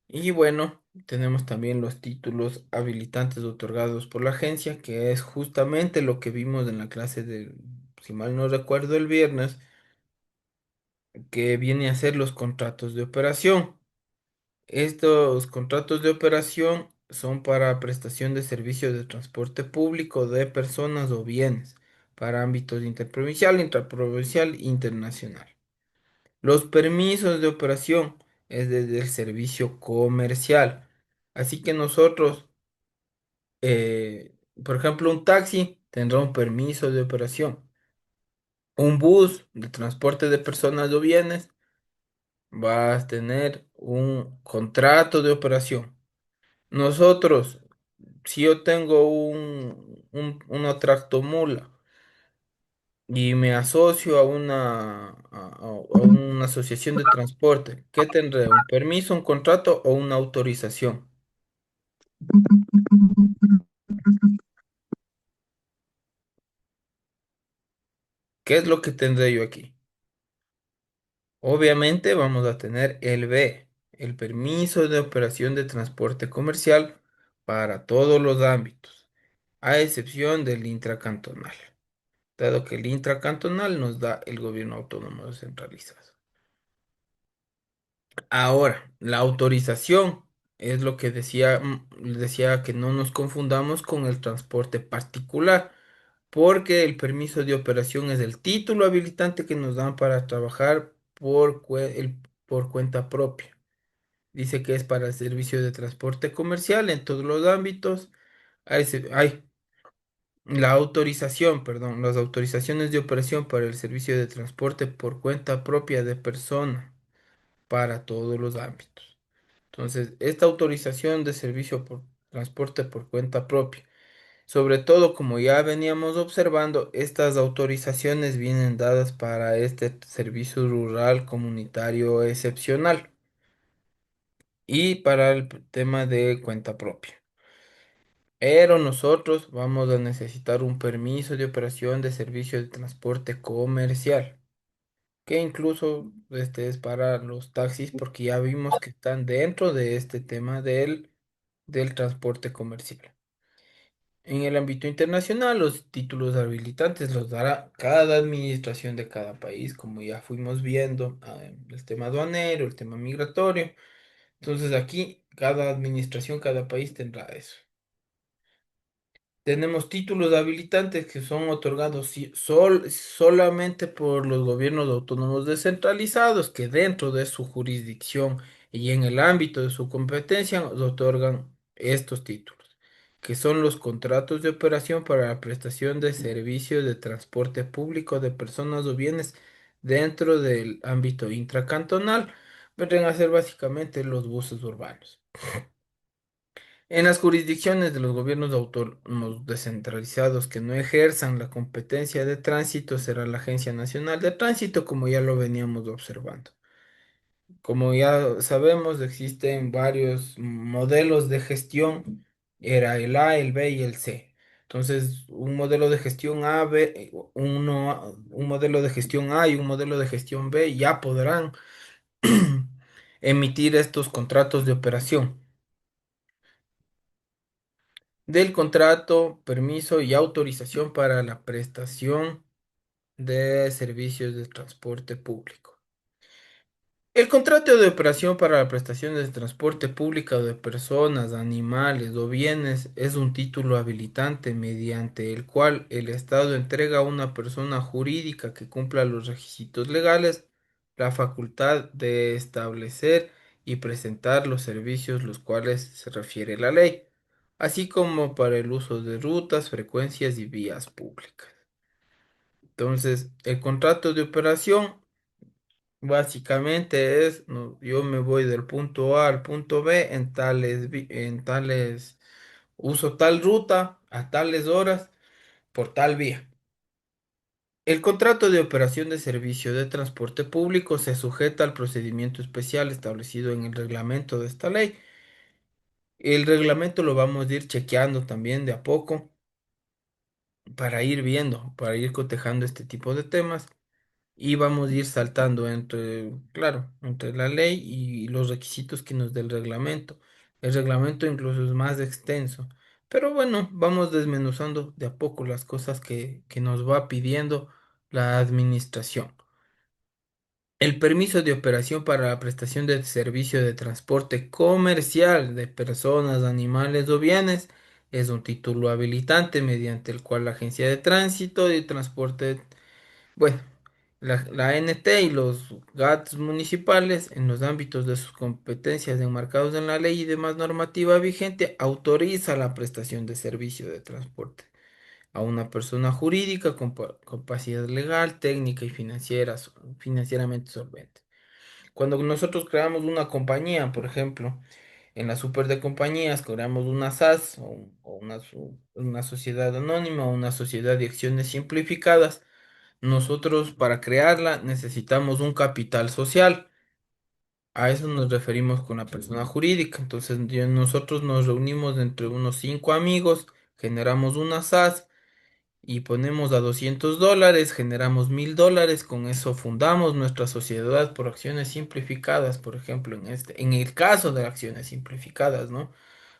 Y bueno, tenemos también los títulos habilitantes otorgados por la agencia, que es justamente lo que vimos en la clase de, si mal no recuerdo, el viernes, que viene a ser los contratos de operación. Estos contratos de operación son para prestación de servicios de transporte público de personas o bienes para ámbitos interprovincial, intraprovincial e internacional. Los permisos de operación es desde el servicio comercial. Así que nosotros, por ejemplo, un taxi tendrá un permiso de operación. Un bus de transporte de personas o bienes va a tener un contrato de operación. Nosotros, si yo tengo una tractomula y me asocio a a una asociación de transporte, ¿qué tendré? ¿Un permiso, un contrato o una autorización? ¿Qué es lo que tendré yo aquí? Obviamente vamos a tener el B, el permiso de operación de transporte comercial para todos los ámbitos, a excepción del intracantonal, dado que el intracantonal nos da el gobierno autónomo descentralizado. Ahora, la autorización es lo que decía, decía que no nos confundamos con el transporte particular, porque el permiso de operación es el título habilitante que nos dan para trabajar por cuenta propia. Dice que es para el servicio de transporte comercial en todos los ámbitos. La autorización, perdón, las autorizaciones de operación para el servicio de transporte por cuenta propia de persona para todos los ámbitos. Entonces, esta autorización de servicio por transporte por cuenta propia, sobre todo como ya veníamos observando, estas autorizaciones vienen dadas para este servicio rural comunitario excepcional y para el tema de cuenta propia. Pero nosotros vamos a necesitar un permiso de operación de servicio de transporte comercial. que incluso este es para los taxis, porque ya vimos que están dentro de este tema del transporte comercial. En el ámbito internacional, los títulos habilitantes los dará cada administración de cada país, como ya fuimos viendo, el tema aduanero, el tema migratorio. Entonces aquí cada administración, cada país tendrá eso. Tenemos títulos habilitantes que son otorgados solamente por los gobiernos autónomos descentralizados que dentro de su jurisdicción y en el ámbito de su competencia otorgan estos títulos, que son los contratos de operación para la prestación de servicios de transporte público de personas o bienes dentro del ámbito intracantonal. Vendrían a ser básicamente los buses urbanos. En las jurisdicciones de los gobiernos autónomos descentralizados que no ejerzan la competencia de tránsito será la Agencia Nacional de Tránsito, como ya lo veníamos observando. Como ya sabemos, existen varios modelos de gestión, era el A, el B y el C. Entonces, un modelo de gestión A, B, un modelo de gestión A y un modelo de gestión B ya podrán emitir estos contratos de operación del contrato, permiso y autorización para la prestación de servicios de transporte público. El contrato de operación para la prestación de transporte público de personas, animales o bienes es un título habilitante mediante el cual el Estado entrega a una persona jurídica que cumpla los requisitos legales la facultad de establecer y presentar los servicios los cuales se refiere la ley, así como para el uso de rutas, frecuencias y vías públicas. Entonces, el contrato de operación básicamente es, no, yo me voy del punto A al punto B uso tal ruta a tales horas por tal vía. El contrato de operación de servicio de transporte público se sujeta al procedimiento especial establecido en el reglamento de esta ley. El reglamento lo vamos a ir chequeando también de a poco para ir viendo, para ir cotejando este tipo de temas. Y vamos a ir saltando entre, claro, entre la ley y los requisitos que nos dé el reglamento. El reglamento incluso es más extenso. Pero bueno, vamos desmenuzando de a poco las cosas que nos va pidiendo la administración. El permiso de operación para la prestación de servicio de transporte comercial de personas, animales o bienes es un título habilitante mediante el cual la Agencia de Tránsito y Transporte, bueno, la ANT y los GATS municipales, en los ámbitos de sus competencias enmarcados en la ley y demás normativa vigente, autoriza la prestación de servicio de transporte a una persona jurídica con capacidad legal, técnica y financiera, financieramente solvente. Cuando nosotros creamos una compañía, por ejemplo, en la super de compañías, creamos una SAS o una sociedad anónima o una sociedad de acciones simplificadas. Nosotros para crearla necesitamos un capital social. A eso nos referimos con la persona jurídica. Entonces, nosotros nos reunimos entre unos cinco amigos, generamos una SAS y ponemos a $200, generamos $1000. Con eso fundamos nuestra sociedad por acciones simplificadas, por ejemplo, en el caso de acciones simplificadas, ¿no?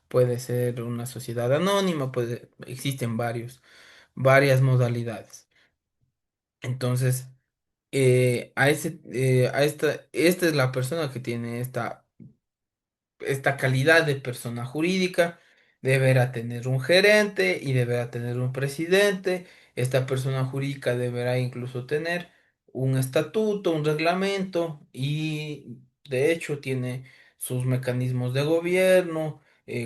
Puede ser una sociedad anónima, existen varias modalidades. Entonces, esta es la persona que tiene esta calidad de persona jurídica, deberá tener un gerente y deberá tener un presidente. Esta persona jurídica deberá incluso tener un estatuto, un reglamento y de hecho tiene sus mecanismos de gobierno,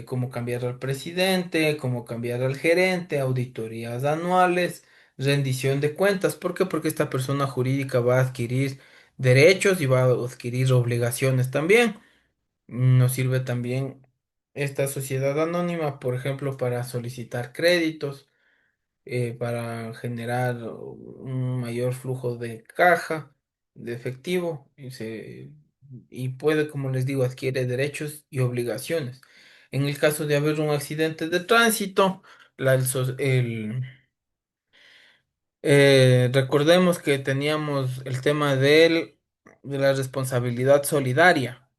cómo cambiar al presidente, cómo cambiar al gerente, auditorías anuales, rendición de cuentas. ¿Por qué? Porque esta persona jurídica va a adquirir derechos y va a adquirir obligaciones también. Nos sirve también esta sociedad anónima, por ejemplo, para solicitar créditos, para generar un mayor flujo de caja, de efectivo, y puede, como les digo, adquiere derechos y obligaciones. En el caso de haber un accidente de tránsito, la- el, so- Recordemos que teníamos el tema de la responsabilidad solidaria.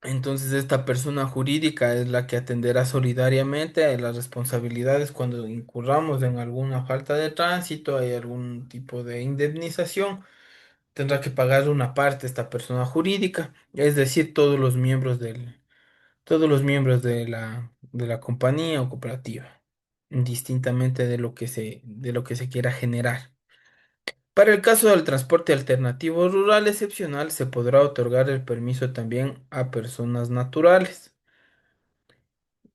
Entonces, esta persona jurídica es la que atenderá solidariamente a las responsabilidades cuando incurramos en alguna falta de tránsito, hay algún tipo de indemnización, tendrá que pagar una parte esta persona jurídica, es decir, todos los miembros de la compañía o cooperativa, indistintamente de lo que se quiera generar. Para el caso del transporte alternativo rural excepcional, se podrá otorgar el permiso también a personas naturales.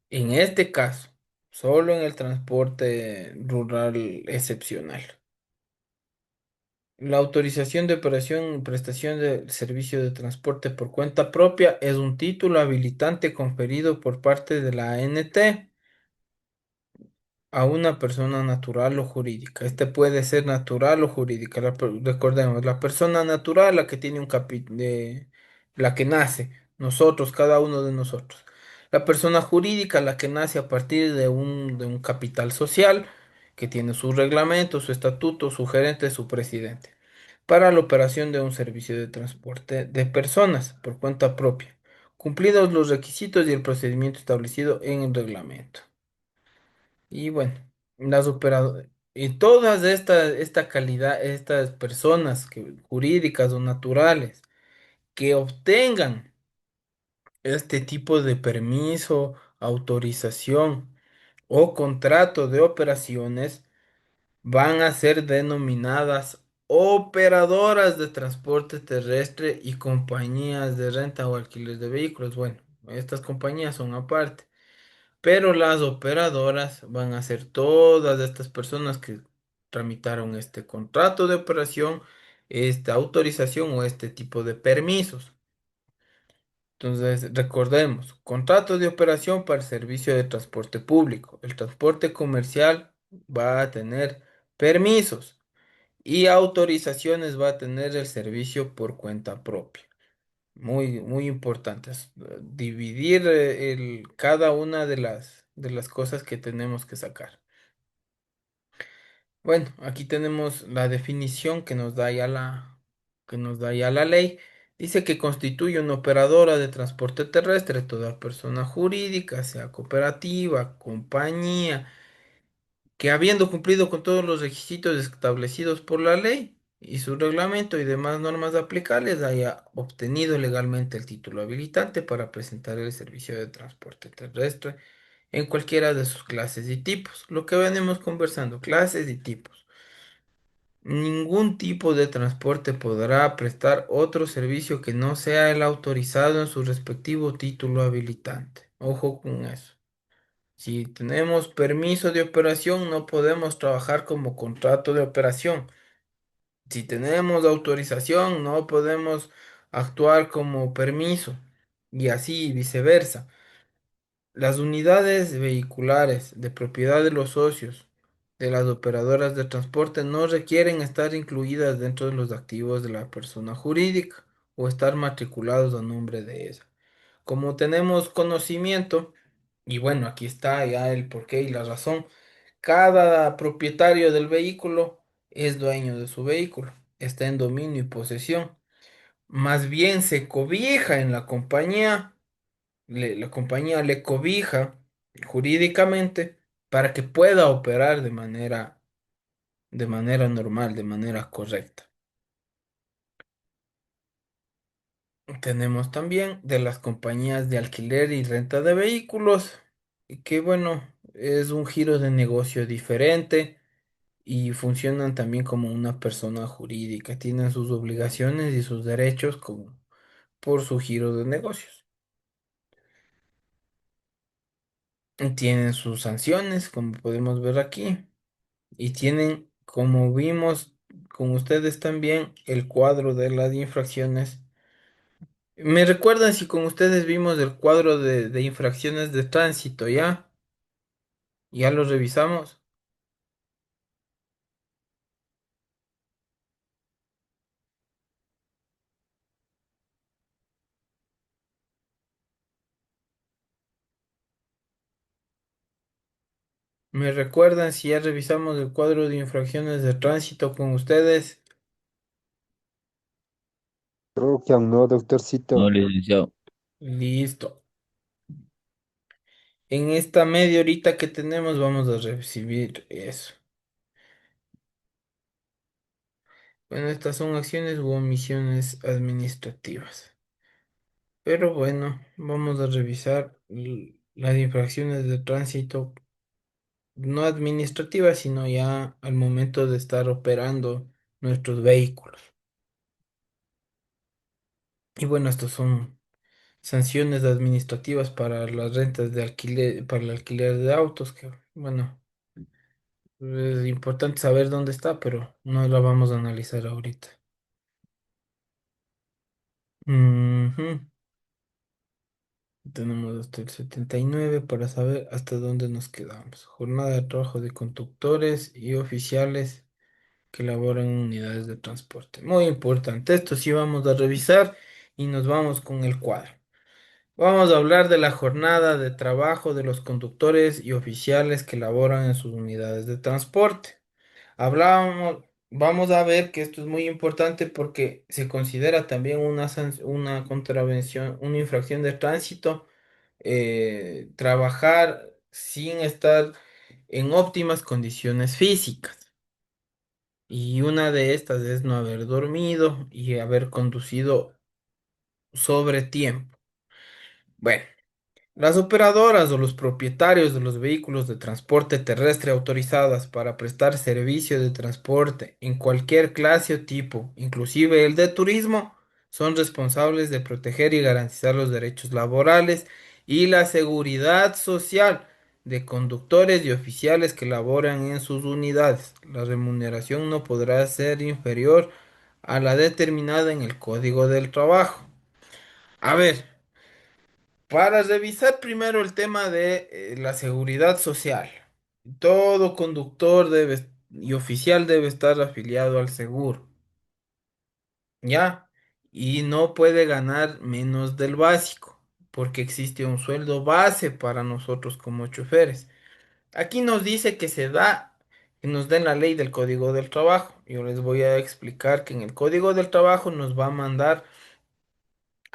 En este caso, solo en el transporte rural excepcional. La autorización de operación y prestación de servicio de transporte por cuenta propia es un título habilitante conferido por parte de la ANT a una persona natural o jurídica. Este puede ser natural o jurídica. Recordemos, la persona natural, la que tiene la que nace, nosotros, cada uno de nosotros. La persona jurídica, la que nace a partir de un capital social, que tiene su reglamento, su estatuto, su gerente, su presidente, para la operación de un servicio de transporte de personas por cuenta propia, cumplidos los requisitos y el procedimiento establecido en el reglamento. Y bueno, las operadoras y todas esta calidad, estas personas jurídicas o naturales que obtengan este tipo de permiso, autorización o contrato de operaciones van a ser denominadas operadoras de transporte terrestre y compañías de renta o alquiler de vehículos. Bueno, estas compañías son aparte. Pero las operadoras van a ser todas estas personas que tramitaron este contrato de operación, esta autorización o este tipo de permisos. Entonces, recordemos, contrato de operación para el servicio de transporte público. El transporte comercial va a tener permisos y autorizaciones va a tener el servicio por cuenta propia. Muy, muy importante es, dividir cada una de las cosas que tenemos que sacar. Bueno, aquí tenemos la definición que nos da ya la ley. Dice que constituye una operadora de transporte terrestre toda persona jurídica, sea cooperativa, compañía, que habiendo cumplido con todos los requisitos establecidos por la ley y su reglamento y demás normas aplicables, haya obtenido legalmente el título habilitante para presentar el servicio de transporte terrestre en cualquiera de sus clases y tipos. Lo que venimos conversando, clases y tipos. Ningún tipo de transporte podrá prestar otro servicio que no sea el autorizado en su respectivo título habilitante. Ojo con eso. Si tenemos permiso de operación, no podemos trabajar como contrato de operación. Si tenemos autorización, no podemos actuar como permiso. Y así viceversa. Las unidades vehiculares de propiedad de los socios de las operadoras de transporte no requieren estar incluidas dentro de los activos de la persona jurídica o estar matriculados a nombre de ella. Como tenemos conocimiento, y bueno, aquí está ya el porqué y la razón, cada propietario del vehículo es dueño de su vehículo, está en dominio y posesión. Más bien se cobija en la compañía, la compañía le cobija jurídicamente para que pueda operar de manera normal, de manera correcta. Tenemos también de las compañías de alquiler y renta de vehículos, y que bueno, es un giro de negocio diferente y funcionan también como una persona jurídica, tienen sus obligaciones y sus derechos como por su giro de negocios. Tienen sus sanciones, como podemos ver aquí, y tienen, como vimos con ustedes también, el cuadro de las infracciones. ¿Me recuerdan si con ustedes vimos el cuadro de infracciones de tránsito, ya? ¿Ya lo revisamos? ¿Me recuerdan si ya revisamos el cuadro de infracciones de tránsito con ustedes? Creo que aún no, No, doctorcito. licenciado. Listo. En esta media horita que tenemos vamos a recibir eso. Bueno, estas son acciones u omisiones administrativas. Pero bueno, vamos a revisar las infracciones de tránsito, no administrativas, sino ya al momento de estar operando nuestros vehículos. Y bueno, estos son sanciones administrativas para las rentas de alquiler, para el alquiler de autos, que bueno, es importante saber dónde está, pero no la vamos a analizar ahorita. Ujú. Tenemos hasta el 79 para saber hasta dónde nos quedamos. Jornada de trabajo de conductores y oficiales que laboran en unidades de transporte. Muy importante. Esto sí vamos a revisar y nos vamos con el cuadro. Vamos a hablar de la jornada de trabajo de los conductores y oficiales que laboran en sus unidades de transporte. Hablábamos, vamos a ver que esto es muy importante porque se considera también una contravención, una infracción de tránsito, trabajar sin estar en óptimas condiciones físicas. Y una de estas es no haber dormido y haber conducido sobre tiempo. Bueno. Las operadoras o los propietarios de los vehículos de transporte terrestre autorizadas para prestar servicio de transporte en cualquier clase o tipo, inclusive el de turismo, son responsables de proteger y garantizar los derechos laborales y la seguridad social de conductores y oficiales que laboran en sus unidades. La remuneración no podrá ser inferior a la determinada en el Código del Trabajo. A ver. Para revisar primero el tema de la seguridad social. Todo conductor y oficial debe estar afiliado al seguro, ¿ya? Y no puede ganar menos del básico, porque existe un sueldo base para nosotros como choferes. Aquí nos dice que nos den la ley del Código del Trabajo. Yo les voy a explicar que en el Código del Trabajo nos va a mandar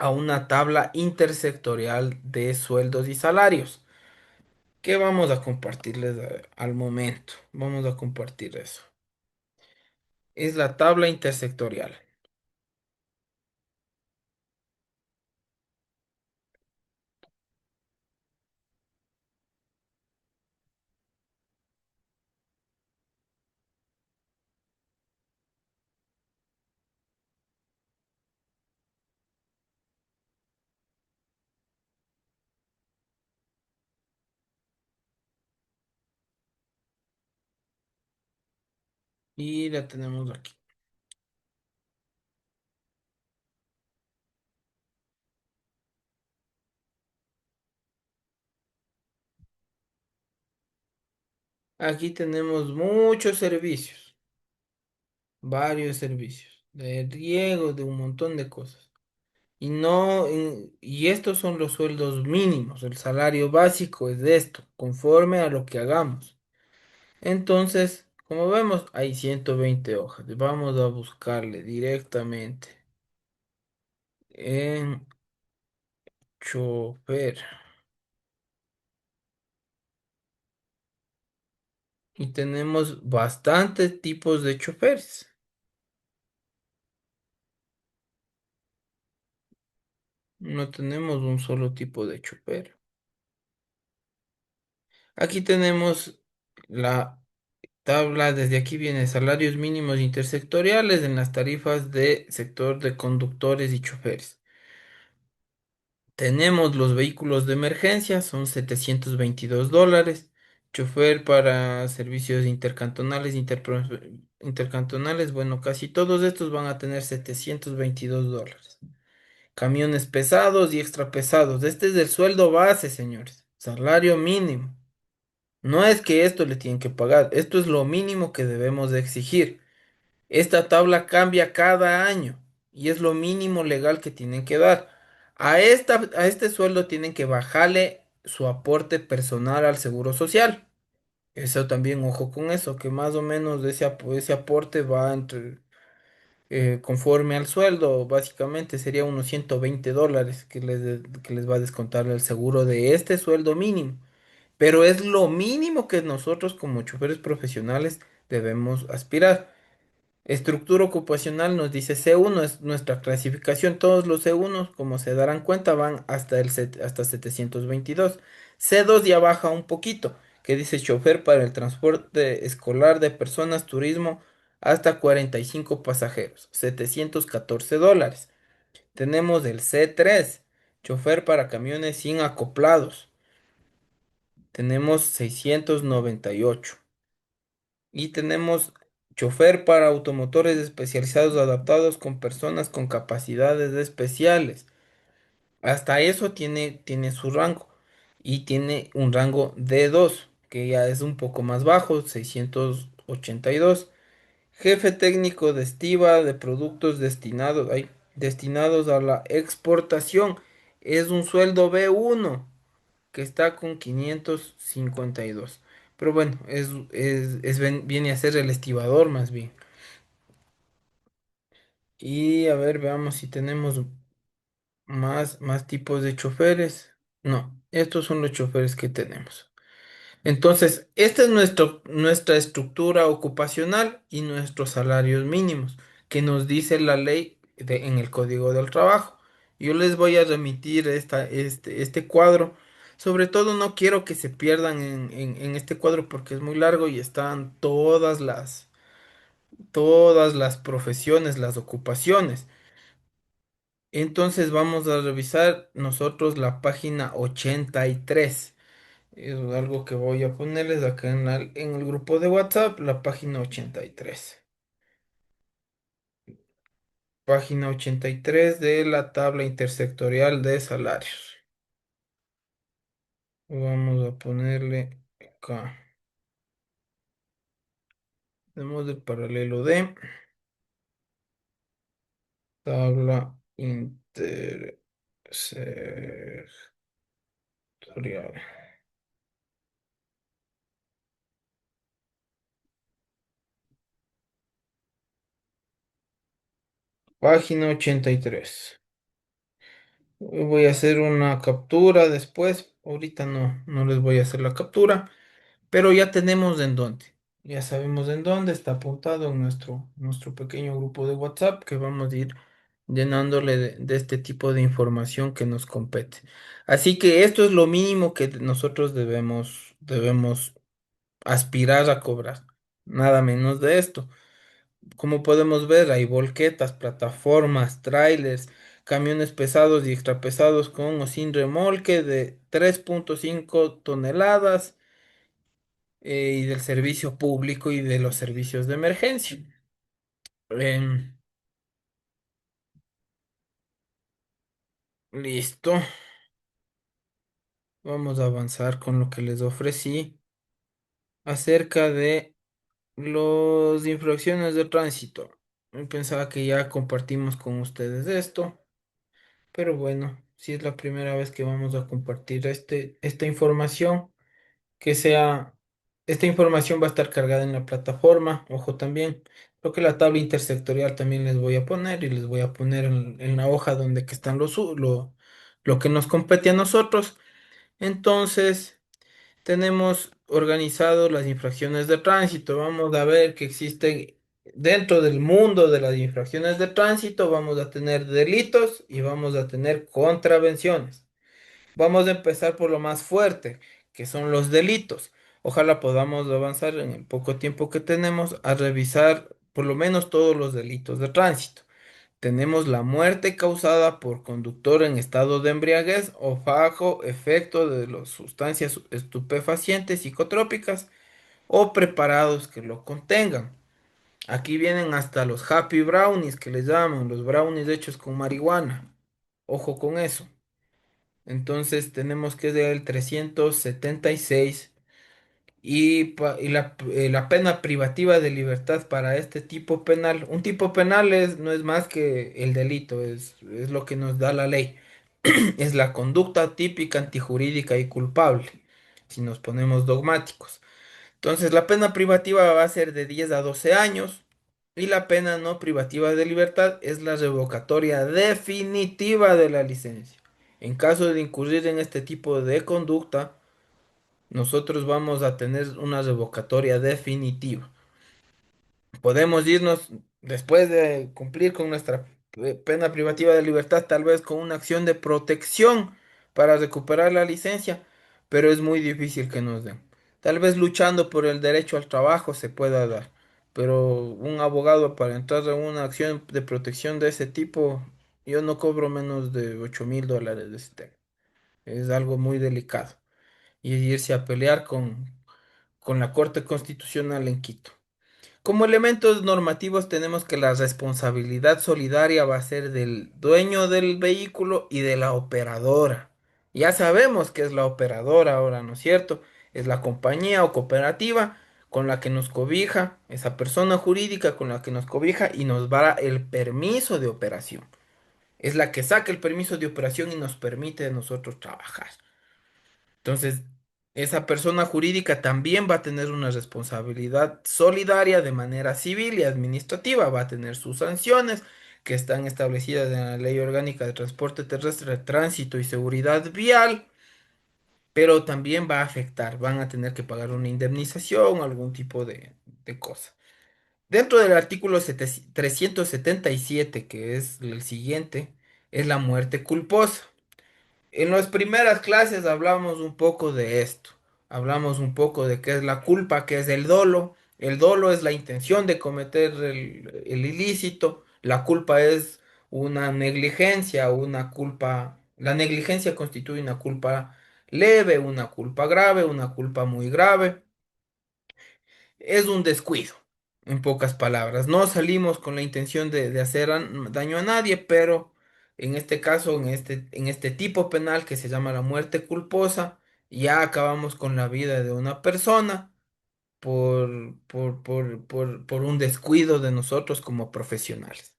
a una tabla intersectorial de sueldos y salarios. ¿Qué vamos a compartirles al momento? Vamos a compartir eso. Es la tabla intersectorial. Y la tenemos aquí. Aquí tenemos muchos servicios, varios servicios, de riego, de un montón de cosas. Y no, y estos son los sueldos mínimos. El salario básico es de esto, conforme a lo que hagamos. Entonces, como vemos, hay 120 hojas. Vamos a buscarle directamente en chofer. Y tenemos bastantes tipos de choferes. No tenemos un solo tipo de chofer. Aquí tenemos la tabla, desde aquí viene salarios mínimos intersectoriales en las tarifas de sector de conductores y choferes. Tenemos los vehículos de emergencia, son $722. Chofer para servicios intercantonales, intercantonales, bueno, casi todos estos van a tener $722. Camiones pesados y extra pesados. Este es el sueldo base, señores. Salario mínimo. No es que esto le tienen que pagar. Esto es lo mínimo que debemos de exigir. Esta tabla cambia cada año y es lo mínimo legal que tienen que dar. A este sueldo tienen que bajarle su aporte personal al seguro social. Eso también, ojo con eso, que más o menos ese aporte va entre, conforme al sueldo, básicamente sería unos $120 que les va a descontar el seguro de este sueldo mínimo. Pero es lo mínimo que nosotros como choferes profesionales debemos aspirar. Estructura ocupacional nos dice C1 es nuestra clasificación. Todos los C1, como se darán cuenta, van hasta 722. C2 ya baja un poquito, que dice chofer para el transporte escolar de personas, turismo, hasta 45 pasajeros, $714. Tenemos el C3, chofer para camiones sin acoplados. Tenemos 698. Y tenemos chofer para automotores especializados adaptados con personas con capacidades especiales. Hasta eso tiene su rango. Y tiene un rango D2, que ya es un poco más bajo, 682. Jefe técnico de estiva de productos destinados a la exportación. Es un sueldo B1 que está con 552. Pero bueno, viene a ser el estibador más bien. Y a ver, veamos si tenemos más tipos de choferes. No, estos son los choferes que tenemos. Entonces, esta es nuestra estructura ocupacional y nuestros salarios mínimos que nos dice la ley en el Código del Trabajo. Yo les voy a remitir este cuadro. Sobre todo no quiero que se pierdan en este cuadro porque es muy largo y están todas las profesiones, las ocupaciones. Entonces vamos a revisar nosotros la página 83. Es algo que voy a ponerles acá en el grupo de WhatsApp, la página 83. Página 83 de la tabla intersectorial de salarios. Vamos a ponerle acá. Tenemos el paralelo de tabla intersectorial. Página 83. Voy a hacer una captura después. Ahorita no les voy a hacer la captura. Pero ya tenemos en dónde. Ya sabemos en dónde está apuntado en nuestro pequeño grupo de WhatsApp que vamos a ir llenándole de este tipo de información que nos compete. Así que esto es lo mínimo que nosotros debemos aspirar a cobrar. Nada menos de esto. Como podemos ver, hay volquetas, plataformas, trailers, camiones pesados y extrapesados con o sin remolque de 3,5 toneladas, y del servicio público y de los servicios de emergencia. Em, Listo. Vamos a avanzar con lo que les ofrecí acerca de las infracciones de tránsito. Yo pensaba que ya compartimos con ustedes esto, pero bueno, si es la primera vez que vamos a compartir esta información. que sea, Esta información va a estar cargada en la plataforma, ojo también, creo que la tabla intersectorial también les voy a poner y les voy a poner en la hoja donde que están lo que nos compete a nosotros. Entonces, tenemos organizado las infracciones de tránsito. Vamos a ver que existen dentro del mundo de las infracciones de tránsito, vamos a tener delitos y vamos a tener contravenciones. Vamos a empezar por lo más fuerte, que son los delitos. Ojalá podamos avanzar en el poco tiempo que tenemos a revisar por lo menos todos los delitos de tránsito. Tenemos la muerte causada por conductor en estado de embriaguez o bajo efecto de las sustancias estupefacientes psicotrópicas o preparados que lo contengan. Aquí vienen hasta los happy brownies que les llaman, los brownies hechos con marihuana. Ojo con eso. Entonces tenemos que ser el 376 la pena privativa de libertad para este tipo penal. Un tipo penal no es más que el delito, es lo que nos da la ley. Es la conducta típica, antijurídica y culpable, si nos ponemos dogmáticos. Entonces, la pena privativa va a ser de 10 a 12 años y la pena no privativa de libertad es la revocatoria definitiva de la licencia. En caso de incurrir en este tipo de conducta, nosotros vamos a tener una revocatoria definitiva. Podemos irnos después de cumplir con nuestra pena privativa de libertad, tal vez con una acción de protección para recuperar la licencia, pero es muy difícil que nos den. Tal vez luchando por el derecho al trabajo se pueda dar, pero un abogado para entrar en una acción de protección de ese tipo, yo no cobro menos de $8.000 de ese tema. Es algo muy delicado. Y irse a pelear con la Corte Constitucional en Quito. Como elementos normativos tenemos que la responsabilidad solidaria va a ser del dueño del vehículo y de la operadora. Ya sabemos que es la operadora ahora, ¿no es cierto? Es la compañía o cooperativa con la que nos cobija, esa persona jurídica con la que nos cobija y nos da el permiso de operación. Es la que saca el permiso de operación y nos permite a nosotros trabajar. Entonces, esa persona jurídica también va a tener una responsabilidad solidaria de manera civil y administrativa, va a tener sus sanciones que están establecidas en la Ley Orgánica de Transporte Terrestre, Tránsito y Seguridad Vial, pero también va a afectar, van a tener que pagar una indemnización, algún tipo de cosa. Dentro del artículo 377, que es el siguiente, es la muerte culposa. En las primeras clases hablamos un poco de esto. Hablamos un poco de qué es la culpa, qué es el dolo. El dolo es la intención de cometer el ilícito. La culpa es una negligencia, una culpa. La negligencia constituye una culpa leve, una culpa grave, una culpa muy grave. Es un descuido, en pocas palabras. No salimos con la intención de hacer daño a nadie, pero en este caso, en este tipo penal que se llama la muerte culposa, ya acabamos con la vida de una persona por un descuido de nosotros como profesionales.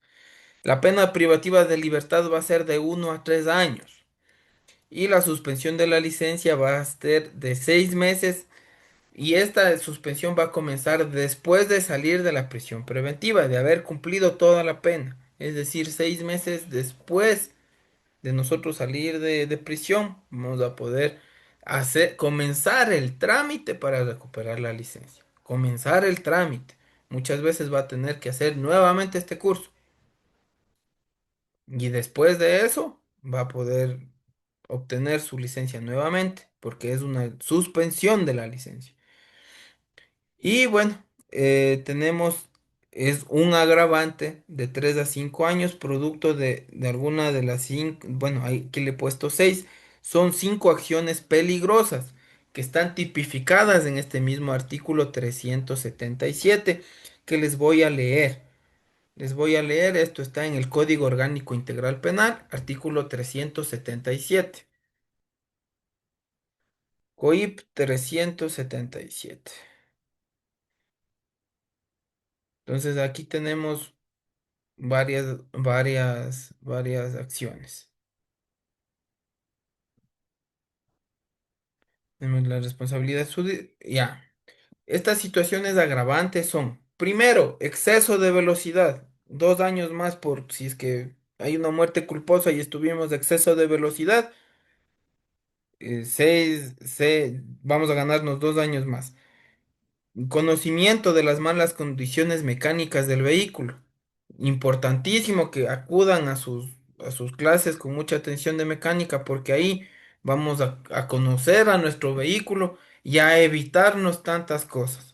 La pena privativa de libertad va a ser de 1 a 3 años y la suspensión de la licencia va a ser de 6 meses y esta suspensión va a comenzar después de salir de la prisión preventiva, de haber cumplido toda la pena. Es decir, 6 meses después de nosotros salir de prisión, vamos a poder comenzar el trámite para recuperar la licencia. Comenzar el trámite. Muchas veces va a tener que hacer nuevamente este curso. Y después de eso va a poder obtener su licencia nuevamente, porque es una suspensión de la licencia. Y bueno, tenemos, es un agravante de 3 a 5 años, producto de alguna de las 5, bueno, aquí le he puesto 6, son 5 acciones peligrosas que están tipificadas en este mismo artículo 377 que les voy a leer. Les voy a leer, esto está en el Código Orgánico Integral Penal, artículo 377. COIP 377. Entonces aquí tenemos varias acciones. Tenemos la responsabilidad ya. Estas situaciones agravantes son, primero, exceso de velocidad, 2 años más por si es que hay una muerte culposa y estuvimos de exceso de velocidad, vamos a ganarnos 2 años más. Conocimiento de las malas condiciones mecánicas del vehículo. Importantísimo que acudan a sus clases con mucha atención de mecánica porque ahí vamos a conocer a nuestro vehículo y a evitarnos tantas cosas.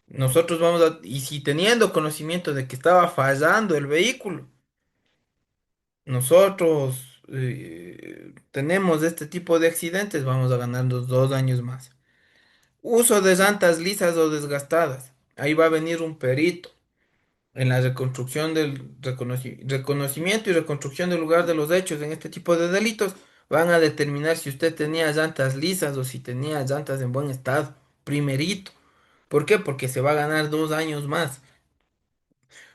Nosotros y si teniendo conocimiento de que estaba fallando el vehículo, nosotros tenemos este tipo de accidentes, vamos a ganarnos 2 años más. Uso de llantas lisas o desgastadas. Ahí va a venir un perito en la reconstrucción del reconocimiento y reconstrucción del lugar de los hechos en este tipo de delitos. Van a determinar si usted tenía llantas lisas o si tenía llantas en buen estado. Primerito. ¿Por qué? Porque se va a ganar 2 años más.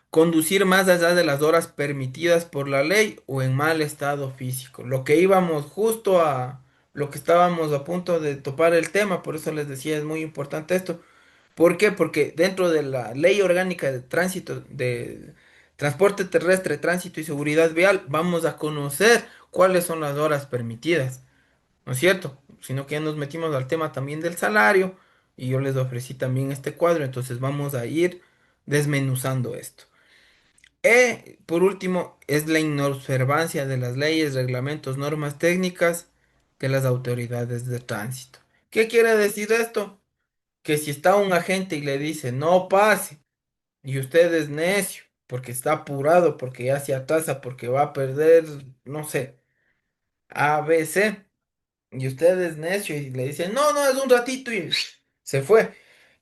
Conducir más allá de las horas permitidas por la ley o en mal estado físico. Lo que íbamos justo lo que estábamos a punto de topar el tema, por eso les decía, es muy importante esto. ¿Por qué? Porque dentro de la Ley Orgánica de Tránsito, de Transporte Terrestre, Tránsito y Seguridad Vial, vamos a conocer cuáles son las horas permitidas, ¿no es cierto? Sino que ya nos metimos al tema también del salario y yo les ofrecí también este cuadro, entonces vamos a ir desmenuzando esto. Por último, es la inobservancia de las leyes, reglamentos, normas técnicas de las autoridades de tránsito. ¿Qué quiere decir esto? Que si está un agente y le dice no pase y usted es necio porque está apurado, porque ya se atrasa, porque va a perder, no sé, A, B, C, y usted es necio y le dice no, no, es un ratito y se fue.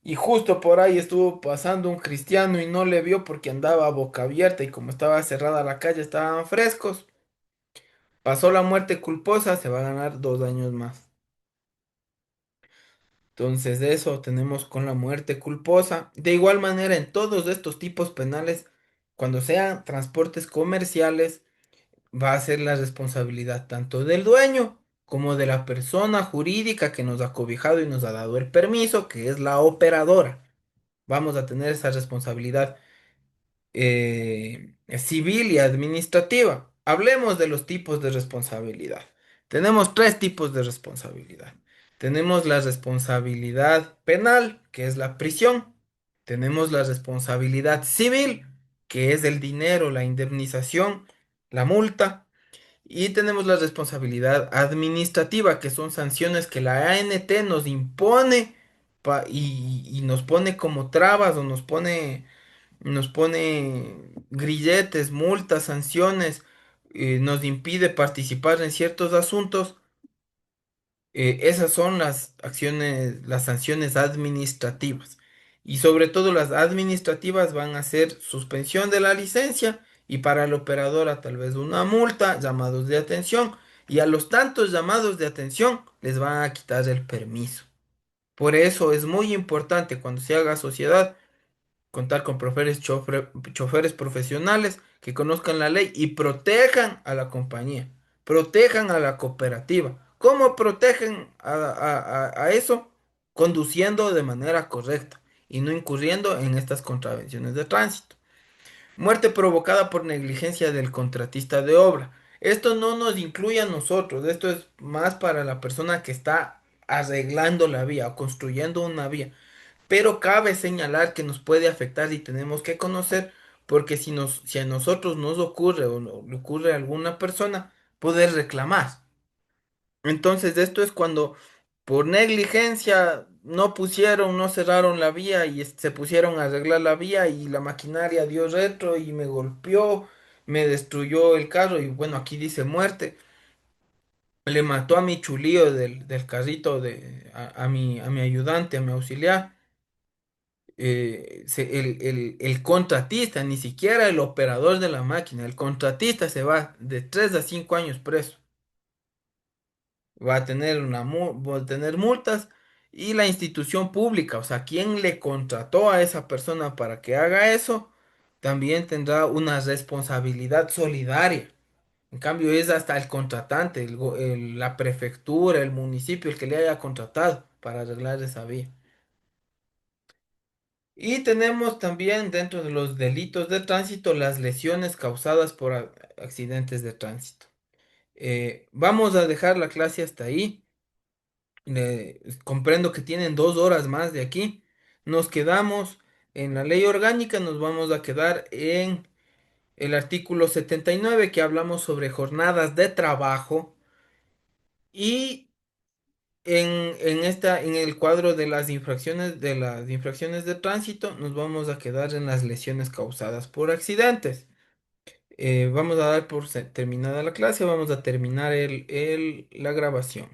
Y justo por ahí estuvo pasando un cristiano y no le vio porque andaba a boca abierta y como estaba cerrada la calle estaban frescos. Pasó la muerte culposa, se va a ganar 2 años más. Entonces, de eso tenemos con la muerte culposa. De igual manera, en todos estos tipos penales, cuando sean transportes comerciales, va a ser la responsabilidad tanto del dueño como de la persona jurídica que nos ha cobijado y nos ha dado el permiso, que es la operadora. Vamos a tener esa responsabilidad civil y administrativa. Hablemos de los tipos de responsabilidad. Tenemos tres tipos de responsabilidad. Tenemos la responsabilidad penal, que es la prisión. Tenemos la responsabilidad civil, que es el dinero, la indemnización, la multa. Y tenemos la responsabilidad administrativa, que son sanciones que la ANT nos impone y nos pone como trabas o nos pone grilletes, multas, sanciones, nos impide participar en ciertos asuntos. Esas son las acciones, las sanciones administrativas. Y sobre todo las administrativas van a ser suspensión de la licencia y para el operador tal vez una multa, llamados de atención. Y a los tantos llamados de atención les van a quitar el permiso. Por eso es muy importante cuando se haga sociedad contar con choferes profesionales que conozcan la ley y protejan a la compañía, protejan a la cooperativa. ¿Cómo protegen a eso? Conduciendo de manera correcta y no incurriendo en estas contravenciones de tránsito. Muerte provocada por negligencia del contratista de obra. Esto no nos incluye a nosotros, esto es más para la persona que está arreglando la vía o construyendo una vía. Pero cabe señalar que nos puede afectar y tenemos que conocer, porque si a nosotros nos ocurre o le ocurre a alguna persona, poder reclamar. Entonces, esto es cuando por negligencia no pusieron, no cerraron la vía y se pusieron a arreglar la vía y la maquinaria dio retro y me golpeó, me destruyó el carro y bueno, aquí dice muerte. Le mató a mi chulío del carrito a mi ayudante, a mi auxiliar. El contratista, ni siquiera el operador de la máquina, el contratista se va de 3 a 5 años preso. Va a tener multas y la institución pública, o sea, quien le contrató a esa persona para que haga eso, también tendrá una responsabilidad solidaria. En cambio, es hasta el contratante, la prefectura, el municipio, el que le haya contratado para arreglar esa vía. Y tenemos también dentro de los delitos de tránsito las lesiones causadas por accidentes de tránsito. Vamos a dejar la clase hasta ahí. Comprendo que tienen 2 horas más de aquí. Nos quedamos en la ley orgánica, nos vamos a quedar en el artículo 79 que hablamos sobre jornadas de trabajo y en el cuadro de las infracciones de tránsito, nos vamos a quedar en las lesiones causadas por accidentes. Vamos a dar por terminada la clase, vamos a terminar la grabación.